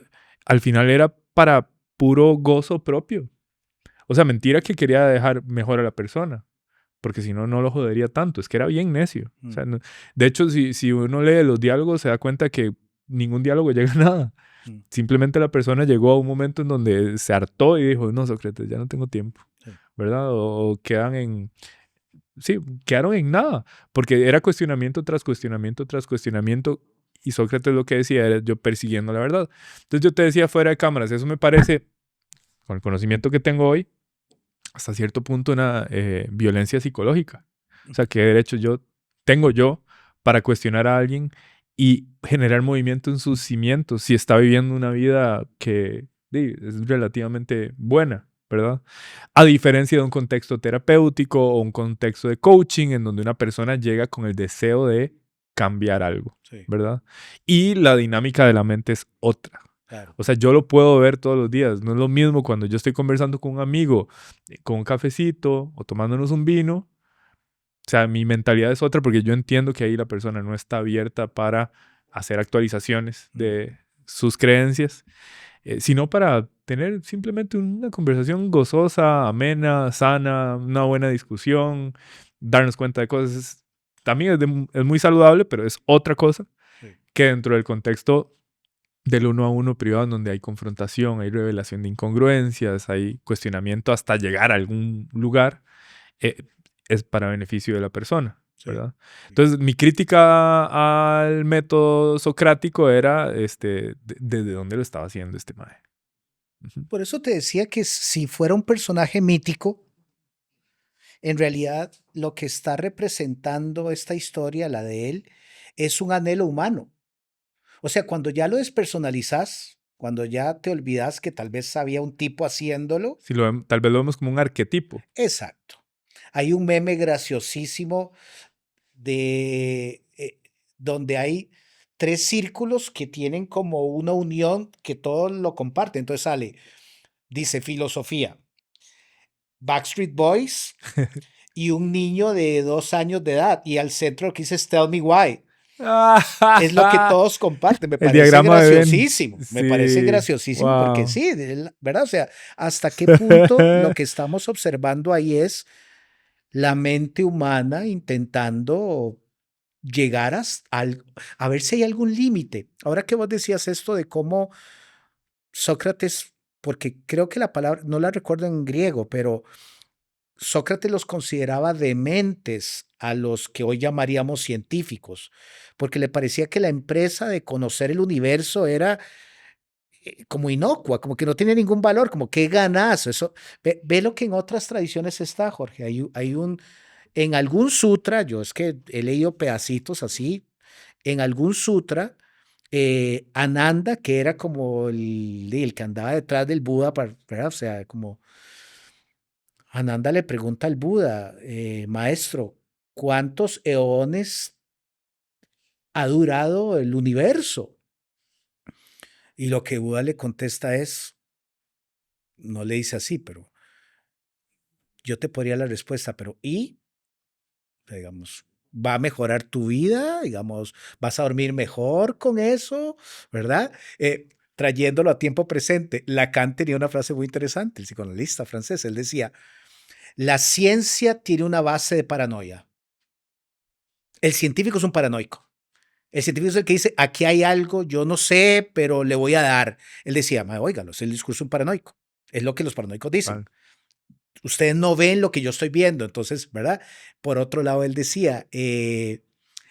al final era para puro gozo propio. O sea, mentira que quería dejar mejor a la persona, porque si no, no lo jodería tanto. Es que era bien necio. O sea, de hecho, si uno lee los diálogos, se da cuenta que ningún diálogo llega a nada. Simplemente la persona llegó a un momento en donde se hartó y dijo, no, Sócrates, ya no tengo tiempo, Sí. ¿verdad? O sí, quedaron en nada, porque era cuestionamiento tras cuestionamiento tras cuestionamiento, y Sócrates lo que decía era yo persiguiendo la verdad. Entonces yo te decía fuera de cámaras, eso me parece, con el conocimiento que tengo hoy, hasta cierto punto una violencia psicológica. O sea, ¿qué derecho tengo yo para cuestionar a alguien y generar movimiento en sus cimientos si está viviendo una vida que es relativamente buena, ¿verdad? A diferencia de un contexto terapéutico o un contexto de coaching en donde una persona llega con el deseo de cambiar algo, Sí, ¿verdad? Y la dinámica de la mente es otra. claro. O sea, yo lo puedo ver todos los días. No es lo mismo cuando yo estoy conversando con un amigo, con un cafecito o tomándonos un vino. O sea, mi mentalidad es otra porque yo entiendo que ahí la persona no está abierta para hacer actualizaciones de sus creencias, sino para tener simplemente una conversación gozosa, amena, sana, una buena discusión, darnos cuenta de cosas. También es muy saludable, pero es otra cosa Sí. que dentro del contexto del uno a uno privado, en donde hay confrontación, hay revelación de incongruencias, hay cuestionamiento hasta llegar a algún lugar, eh, es para beneficio de la persona, Sí. ¿verdad? Entonces, mi crítica al método socrático era desde dónde lo estaba haciendo este mae. Ujú. Por eso te decía que si fuera un personaje mítico, en realidad lo que está representando esta historia, la de él, es un anhelo humano. O sea, cuando ya lo despersonalizas, cuando ya te olvidas que tal vez había un tipo haciéndolo, Si tal vez lo vemos como un arquetipo. exacto. Hay un meme graciosísimo de donde hay 3 círculos que tienen como una unión que todos lo comparten. Entonces sale, dice filosofía, Backstreet Boys y un niño de 2 años de edad. Y al centro lo que dice es Tell Me Why. Es lo que todos comparten. El diagrama de Venn. Me parece Sí, graciosísimo porque wow. sí, ¿verdad? O sea, ¿hasta qué punto lo que estamos observando ahí es la mente humana intentando llegar a ver si hay algún límite? Ahora que vos decías esto de cómo Sócrates, porque creo que la palabra, no la recuerdo en griego, pero Sócrates los consideraba dementes a los que hoy llamaríamos científicos, porque le parecía que la empresa de conocer el universo era como inocua, como que no tiene ningún valor, como qué ganas. Eso, ve lo que en otras tradiciones está, Jorge. En algún sutra, yo es que he leído pedacitos así, en algún sutra, Ananda, que era como el que andaba detrás del Buda, ¿verdad? O sea, como Ananda le pregunta al Buda, maestro, ¿cuántos eones ha durado el universo? Y lo que Buda le contesta es, no le dice así, pero yo te podría la respuesta, pero ¿y? Digamos, ¿va a mejorar tu vida? Digamos, ¿vas a dormir mejor con eso? ¿Verdad? Trayéndolo a tiempo presente, Lacan tenía una frase muy interesante, el psicoanalista francés, él decía, la ciencia tiene una base de paranoia. El científico es un paranoico. El científico es el que dice, aquí hay algo, yo no sé, pero le voy a dar. Él decía, óigalo, es el discurso de un paranoico. Es lo que los paranoicos dicen. Vale. Ustedes no ven lo que yo estoy viendo. Entonces, ¿verdad? Por otro lado, él decía,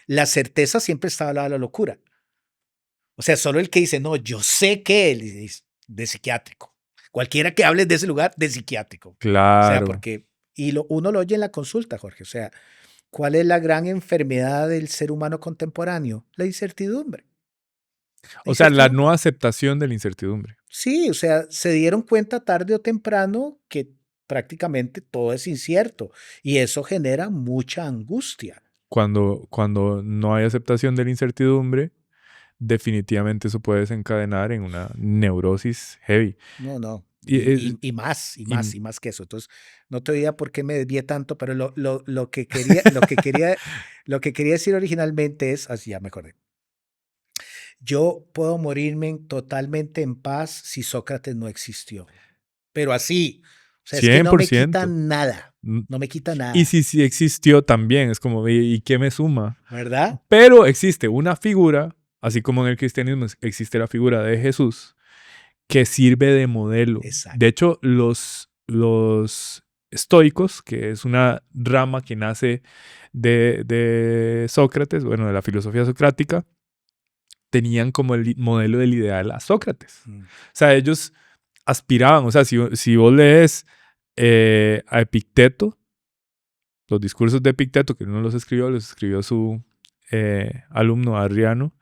la certeza siempre está al lado de la locura. O sea, solo el que dice, no, yo sé que él es de psiquiátrico. Cualquiera que hable de ese lugar, de psiquiátrico. O sea, Claro. porque, uno lo oye en la consulta, Jorge. O sea, ¿cuál es la gran enfermedad del ser humano contemporáneo? La incertidumbre. La O sea, la incertidumbre. no aceptación de la incertidumbre. Sí, o sea, se dieron cuenta tarde o temprano que prácticamente todo es incierto y eso genera mucha angustia. Cuando no hay aceptación de la incertidumbre, definitivamente eso puede desencadenar en una neurosis heavy. No, no. Y, Y y- más que eso. Entonces, no te diría por qué me desvié tanto, pero lo que quería decir originalmente es, así ya me acordé. Yo puedo morirme totalmente en paz si Sócrates no existió. Pero así, o sea, es que no me quita 100%. nada. Mm, No me quita Y nada. si sí existió también, es como, ¿y qué me suma? ¿Verdad? Pero existe una figura, así como en el cristianismo existe la figura de Jesús, que sirve de modelo. De Exacto. hecho, los estoicos, que es una rama que nace de Sócrates, bueno, de la filosofía socrática, tenían como el modelo del ideal a Sócrates. Mm. O sea, ellos aspiraban, o sea, si vos lees a Epicteto, los discursos de Epicteto, que no los escribió su alumno Adriano,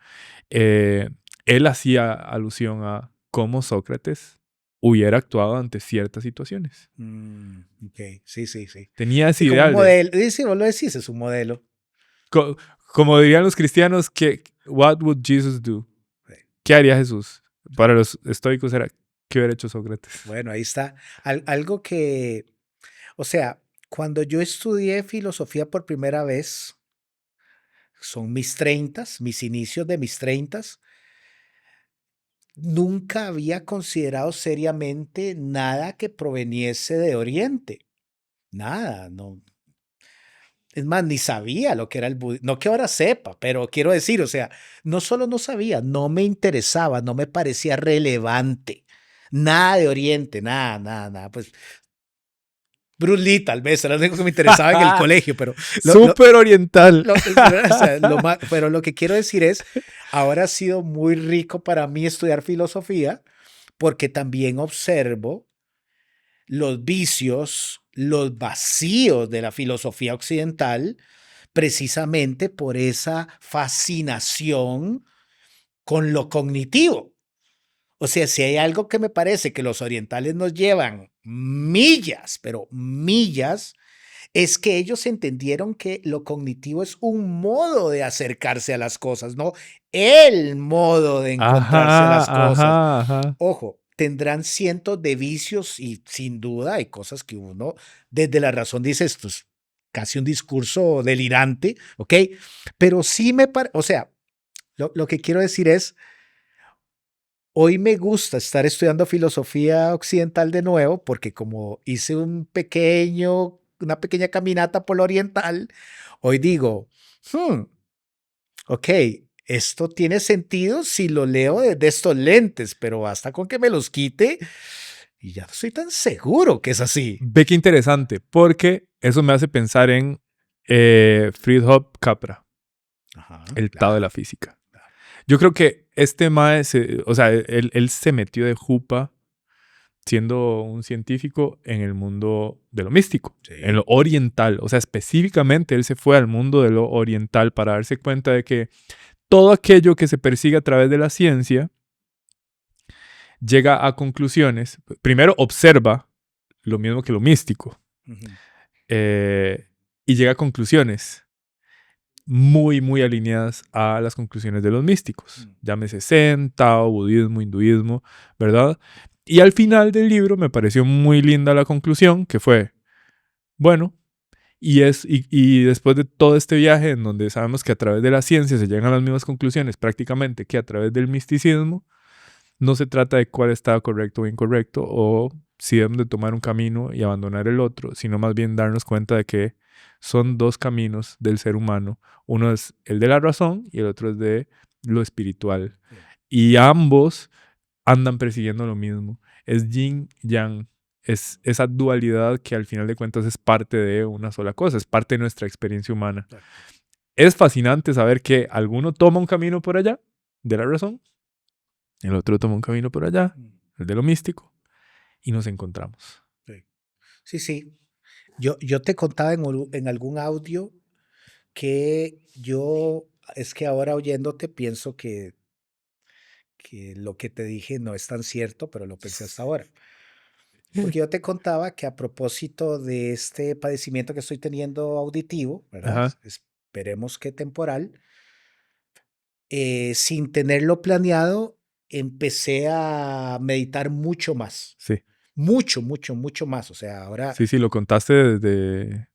eh, él hacía alusión a cómo Sócrates hubiera actuado ante ciertas situaciones. Ok, sí, sí, sí. Tenía ese Sí, como un ideal de, modelo. Sí, vos lo decís, es un modelo. como dirían los cristianos, que what would Jesus do? Sí. ¿Qué haría Jesús? Para los estoicos era, ¿qué hubiera hecho Sócrates? Bueno, ahí está. Algo que, o sea, cuando yo estudié filosofía por primera vez, son mis 30, mis inicios de mis 30, nunca había considerado seriamente nada que proveniese de Oriente. Nada, no. Es más, ni sabía lo que era el budismo. No que ahora sepa, pero quiero decir, o sea, no solo no sabía, no me interesaba, no me parecía relevante. Nada de Oriente, nada, nada, nada. Pues Bruce Lee tal vez era lo único que me interesaba en el colegio, pero Súper oriental. o sea, pero lo que quiero decir es, ahora ha sido muy rico para mí estudiar filosofía porque también observo los vicios, los vacíos de la filosofía occidental, precisamente por esa fascinación con lo cognitivo. O sea, si hay algo que me parece que los orientales nos llevan millas, pero millas, es que ellos entendieron que lo cognitivo es un modo de acercarse a las cosas, no el modo de encontrarse a Ajá, las cosas. ajá, ajá. Ojo, tendrán cientos de vicios y sin duda hay cosas que uno desde la razón dice esto es casi un discurso delirante, ¿ok? Pero sí me parece, o sea, lo que quiero decir es, hoy me gusta estar estudiando filosofía occidental de nuevo porque como hice una pequeña caminata por lo oriental, hoy digo, ok, esto tiene sentido si lo leo desde estos lentes, pero basta con que me los quite y ya no estoy tan seguro que es así. Ve qué interesante, porque eso me hace pensar en Fritjof Capra, Ajá, el Tao de claro, la física. claro. Yo creo que este mae, o sea, él se metió de jupa siendo un científico en el mundo de lo místico, en Sí. lo oriental. O sea, específicamente él se fue al mundo de lo oriental para darse cuenta de que todo aquello que se persigue a través de la ciencia llega a conclusiones. Primero observa lo mismo que lo místico Ujú, eh, y llega a conclusiones muy, muy alineadas a las conclusiones de los místicos. mm, Llámese Zen, Tao, budismo, hinduismo, ¿verdad? Y al final del libro me pareció muy linda la conclusión, que fue, bueno, y después de todo este viaje en donde sabemos que a través de la ciencia se llegan a las mismas conclusiones prácticamente que a través del misticismo, no se trata de cuál está correcto o incorrecto o si debemos de tomar un camino y abandonar el otro, sino más bien darnos cuenta de que son dos caminos del ser humano. Uno es el de la razón y el otro es de lo espiritual. sí, Y ambos andan persiguiendo lo mismo. Es yin yang. Es esa dualidad que al final de cuentas es parte de una sola cosa, es parte de nuestra experiencia humana. exacto. Es fascinante saber que alguno toma un camino por allá de la razón, el otro toma un camino por allá, Mm, el de lo místico, y nos encontramos. sí. Sí, sí. Yo te contaba en algún audio que yo, es que ahora oyéndote pienso que lo que te dije no es tan cierto, pero lo pensé hasta ahora. Porque yo te contaba que a propósito de este padecimiento que estoy teniendo auditivo, ¿verdad? Ajá, Esperemos que temporal, sin tenerlo planeado, empecé a meditar mucho más. sí. Mucho, mucho, mucho más. O sea, ahora Sí, sí, lo contaste desde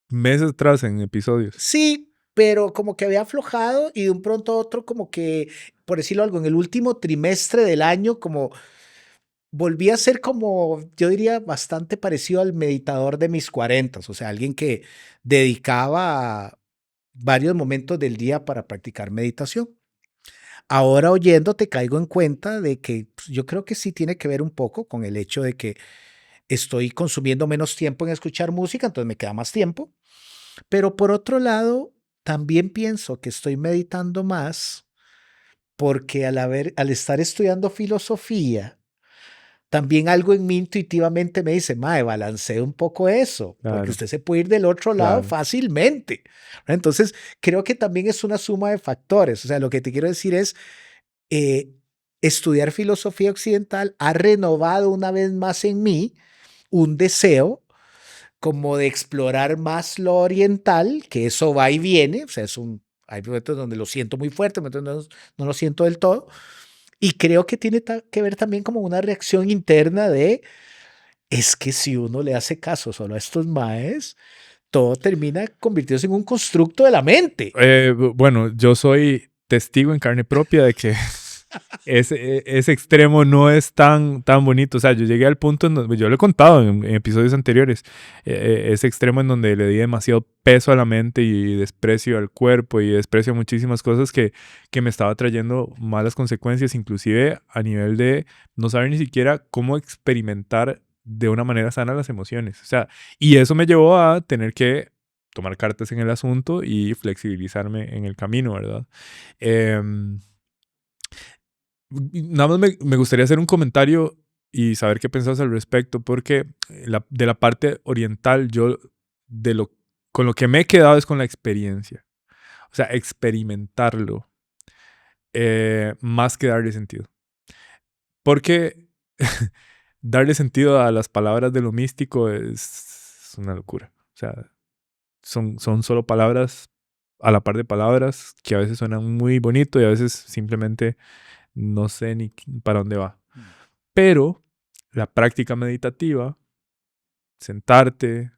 meses atrás en episodios. sí, pero como que había aflojado y de un pronto a otro, como que, por decirlo algo, en el último trimestre del año, como volví a ser como, yo diría, bastante parecido al meditador de mis cuarentas, o sea, alguien que dedicaba varios momentos del día para practicar meditación. Ahora oyéndote caigo en cuenta de que pues, yo creo que sí tiene que ver un poco con el hecho de que estoy consumiendo menos tiempo en escuchar música, entonces me queda más tiempo. Pero por otro lado, también pienso que estoy meditando más porque al estar estudiando filosofía, también algo en mí intuitivamente me dice, mae, balancee un poco eso, porque Claro, usted se puede ir del otro lado claro. fácilmente. Entonces, creo que también es una suma de factores. O sea, lo que te quiero decir es, eh, estudiar filosofía occidental ha renovado una vez más en mí un deseo como de explorar más lo oriental, que eso va y viene, o sea, hay momentos donde lo siento muy fuerte, momentos donde no lo siento del todo, y creo que tiene que ver también como una reacción interna de, es que si uno le hace caso solo a estos maes, todo termina convirtiéndose en un constructo de la mente. Bueno, yo soy testigo en carne propia de que ese extremo no es tan bonito. O sea, yo llegué al punto en donde, yo lo he contado en episodios anteriores, ese extremo en donde le di demasiado peso a la mente y desprecio al cuerpo y desprecio a muchísimas cosas que me estaba trayendo malas consecuencias, inclusive a nivel de no saber ni siquiera cómo experimentar de una manera sana las emociones. O sea, y eso me llevó a tener que tomar cartas en el asunto y flexibilizarme en el camino, ¿verdad? Em, Nada más me gustaría hacer un comentario y saber qué pensás al respecto, porque de la parte oriental, yo de lo, con lo que me he quedado es con la experiencia. O sea, experimentarlo. más que darle sentido. Porque darle sentido a las palabras de lo místico es una locura. O sea, son solo palabras a la par de palabras que a veces suenan muy bonito y a veces simplemente no sé ni para dónde va. Pero la práctica meditativa, sentarte,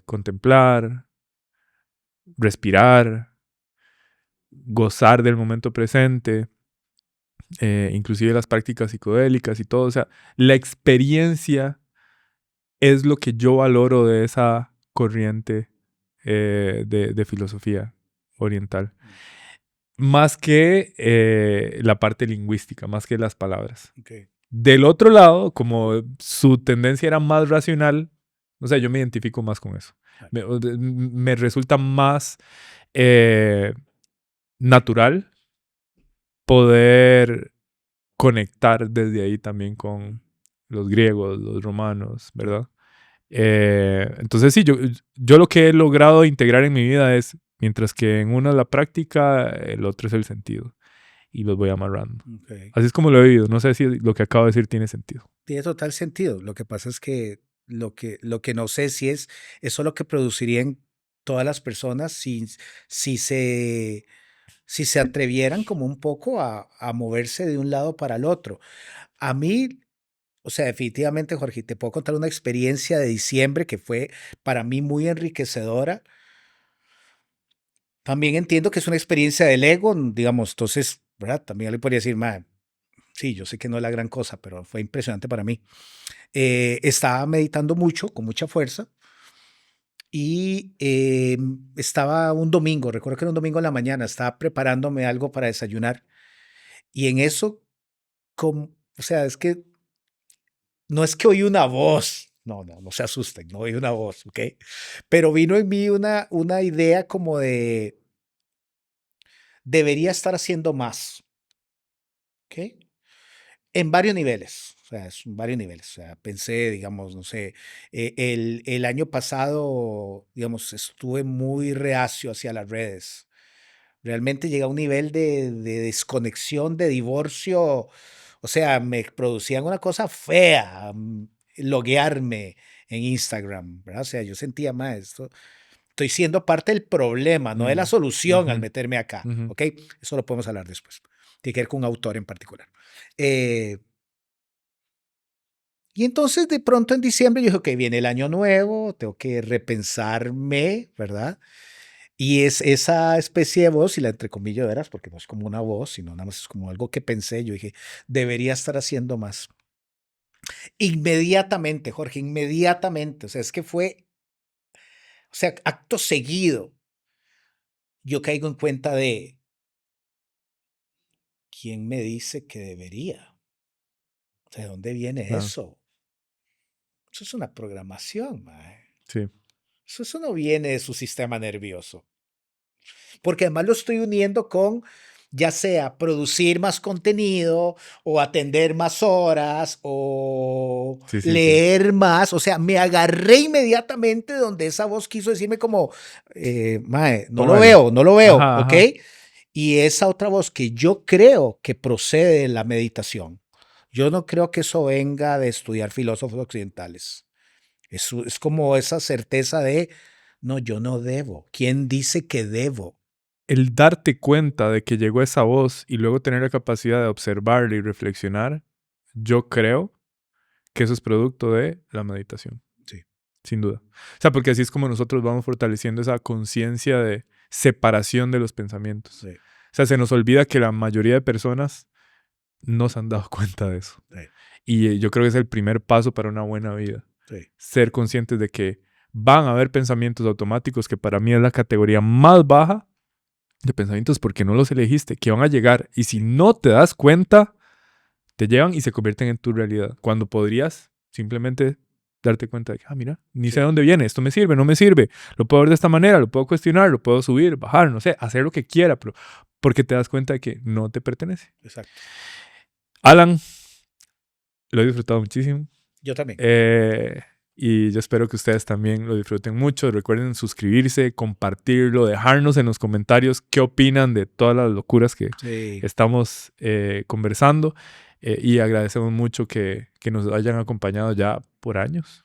contemplar, respirar, gozar del momento presente, inclusive las prácticas psicodélicas y todo. O sea, la experiencia es lo que yo valoro de esa corriente de filosofía oriental. Más que la parte lingüística, más que las palabras. Okay. Del otro lado, como su tendencia era más racional, o sea, yo me identifico más con eso. Me resulta más natural poder conectar desde ahí también con los griegos, los romanos, ¿verdad? Entonces sí, yo lo que he logrado integrar en mi vida es, mientras que en uno es la práctica, el otro es el sentido. Y los voy amarrando. Okay. Así es como lo he vivido. No sé si lo que acabo de decir tiene sentido. Tiene total sentido. Lo que pasa es que lo que no sé si es eso lo que producirían todas las personas si se atrevieran como un poco a moverse de un lado para el otro. A mí, o sea, definitivamente, Jorge, te puedo contar una experiencia de diciembre que fue para mí muy enriquecedora. También entiendo que es una experiencia del ego, digamos, entonces, ¿verdad? También le podría decir, "Ma, sí, yo sé que no es la gran cosa, pero fue impresionante para mí". Estaba meditando mucho, con mucha fuerza, y estaba un domingo, recuerdo que era un domingo en la mañana, estaba preparándome algo para desayunar, y en eso, o sea, es que no es que oí una voz, no se asusten, no oí una voz, ¿ok? Pero vino en mí una idea como de, debería estar haciendo más, ¿ok? En varios niveles, o sea, es en varios niveles. O sea, pensé, digamos, no sé, el año pasado, digamos, estuve muy reacio hacia las redes. Realmente llegué a un nivel de desconexión, de divorcio. O sea, me producían una cosa fea, loguearme en Instagram, ¿verdad? O sea, yo sentía más esto. Estoy siendo parte del problema, no de la solución al Ujú, meterme acá, ujú. ¿ok? Eso lo podemos hablar después. Tiene que ver con un autor en particular. Eh, y entonces de pronto en diciembre yo dije, ok, viene el año nuevo, tengo que repensarme, ¿verdad? Y es esa especie de voz, y la entrecomillo de veras, porque no es como una voz, sino nada más es como algo que pensé, yo dije, debería estar haciendo más. Inmediatamente, Jorge, inmediatamente, o sea, es que fue, o sea, acto seguido, yo caigo en cuenta de, ¿quién me dice que debería? ¿De dónde viene Claro, eso? Eso es una programación, mae. sí. Eso no viene de su sistema nervioso. Porque además lo estoy uniendo con, ya sea producir más contenido o atender más horas o Sí, sí, sí. leer más. O sea, me agarré inmediatamente donde esa voz quiso decirme como, mae, Póngale. no lo veo, Ajá, ¿ok? ajá. Y esa otra voz que yo creo que procede de la meditación. Yo no creo que eso venga de estudiar filósofos occidentales. Es como esa certeza de, no, yo no debo. ¿Quién dice que debo? El darte cuenta de que llegó esa voz y luego tener la capacidad de observarla y reflexionar, yo creo que eso es producto de la meditación. Sí. Sin duda. O sea, porque así es como nosotros vamos fortaleciendo esa conciencia de separación de los pensamientos. Sí, O sea, se nos olvida que la mayoría de personas no se han dado cuenta de eso. sí, Y yo creo que es el primer paso para una buena vida. sí. Ser conscientes de que van a haber pensamientos automáticos, que para mí es la categoría más baja de pensamientos porque no los elegiste, que van a llegar. Y si no te das cuenta, te llevan y se convierten en tu realidad. Cuando podrías simplemente darte cuenta de que, mira, ni sé Sí, de dónde viene, esto me sirve, no me sirve, lo puedo ver de esta manera, lo puedo cuestionar, lo puedo subir, bajar, no sé, hacer lo que quiera, pero porque te das cuenta de que no te pertenece. exacto. Alan, lo he disfrutado muchísimo. Yo también. Eh, Y yo espero que ustedes también lo disfruten mucho. Recuerden suscribirse, compartirlo, dejarnos en los comentarios qué opinan de todas las locuras que Sí. estamos conversando. Y agradecemos mucho que nos hayan acompañado ya por años.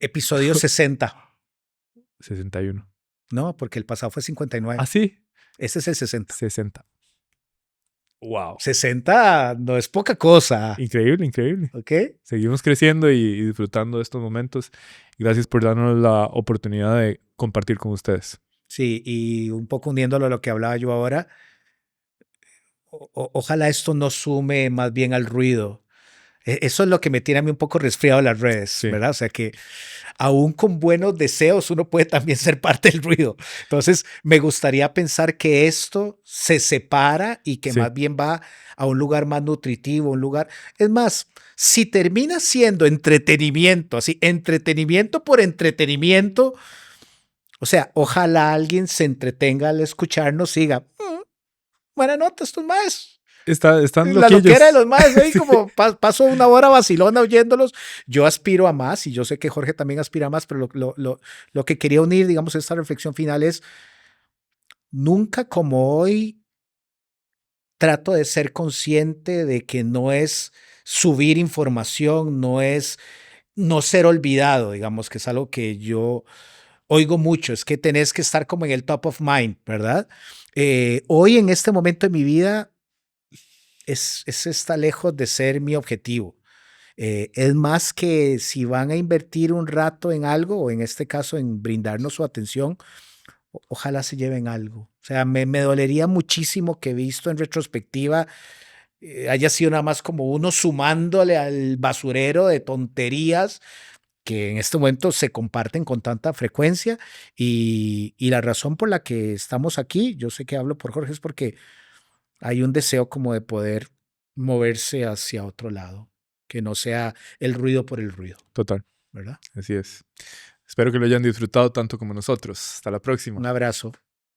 Episodio 60. 61. No, porque el pasado fue 59. ¿Ah, sí? Este es el 60. 60. Wow. 60 no es poca cosa. Increíble, increíble. ¿Ok? Seguimos creciendo y disfrutando de estos momentos. Gracias por darnos la oportunidad de compartir con ustedes. Sí, y un poco uniéndolo a lo que hablaba yo ahora, ojalá esto no sume más bien al ruido. Eso es lo que me tiene a mí un poco resfriado en las redes, Sí. ¿verdad? O sea que aún con buenos deseos uno puede también ser parte del ruido. Entonces, me gustaría pensar que esto se separa y que Sí. más bien va a un lugar más nutritivo, un lugar... Es más, si termina siendo entretenimiento, así, entretenimiento por entretenimiento, o sea, ojalá alguien se entretenga al escucharnos y diga, buena nota, estos más. Están La loquillos. loquera de los más, ahí Sí. como paso una hora vacilona oyéndolos. Yo aspiro a más y yo sé que Jorge también aspira a más, pero lo que quería unir, digamos, esta reflexión final es, nunca como hoy trato de ser consciente de que no es subir información, no es no ser olvidado, digamos, que es algo que yo oigo mucho, es que tenés que estar como en el top of mind, ¿verdad? Hoy en este momento de mi vida está lejos de ser mi objetivo. Es más que si van a invertir un rato en algo, o en este caso en brindarnos su atención, ojalá se lleven algo. O sea, me dolería muchísimo que visto en retrospectiva haya sido nada más como uno sumándole al basurero de tonterías que en este momento se comparten con tanta frecuencia y la razón por la que estamos aquí, yo sé que hablo por Jorge, es porque hay un deseo como de poder moverse hacia otro lado, que no sea el ruido por el ruido, Total. ¿verdad? Así es. Espero que lo hayan disfrutado tanto como nosotros. Hasta la próxima. Un abrazo.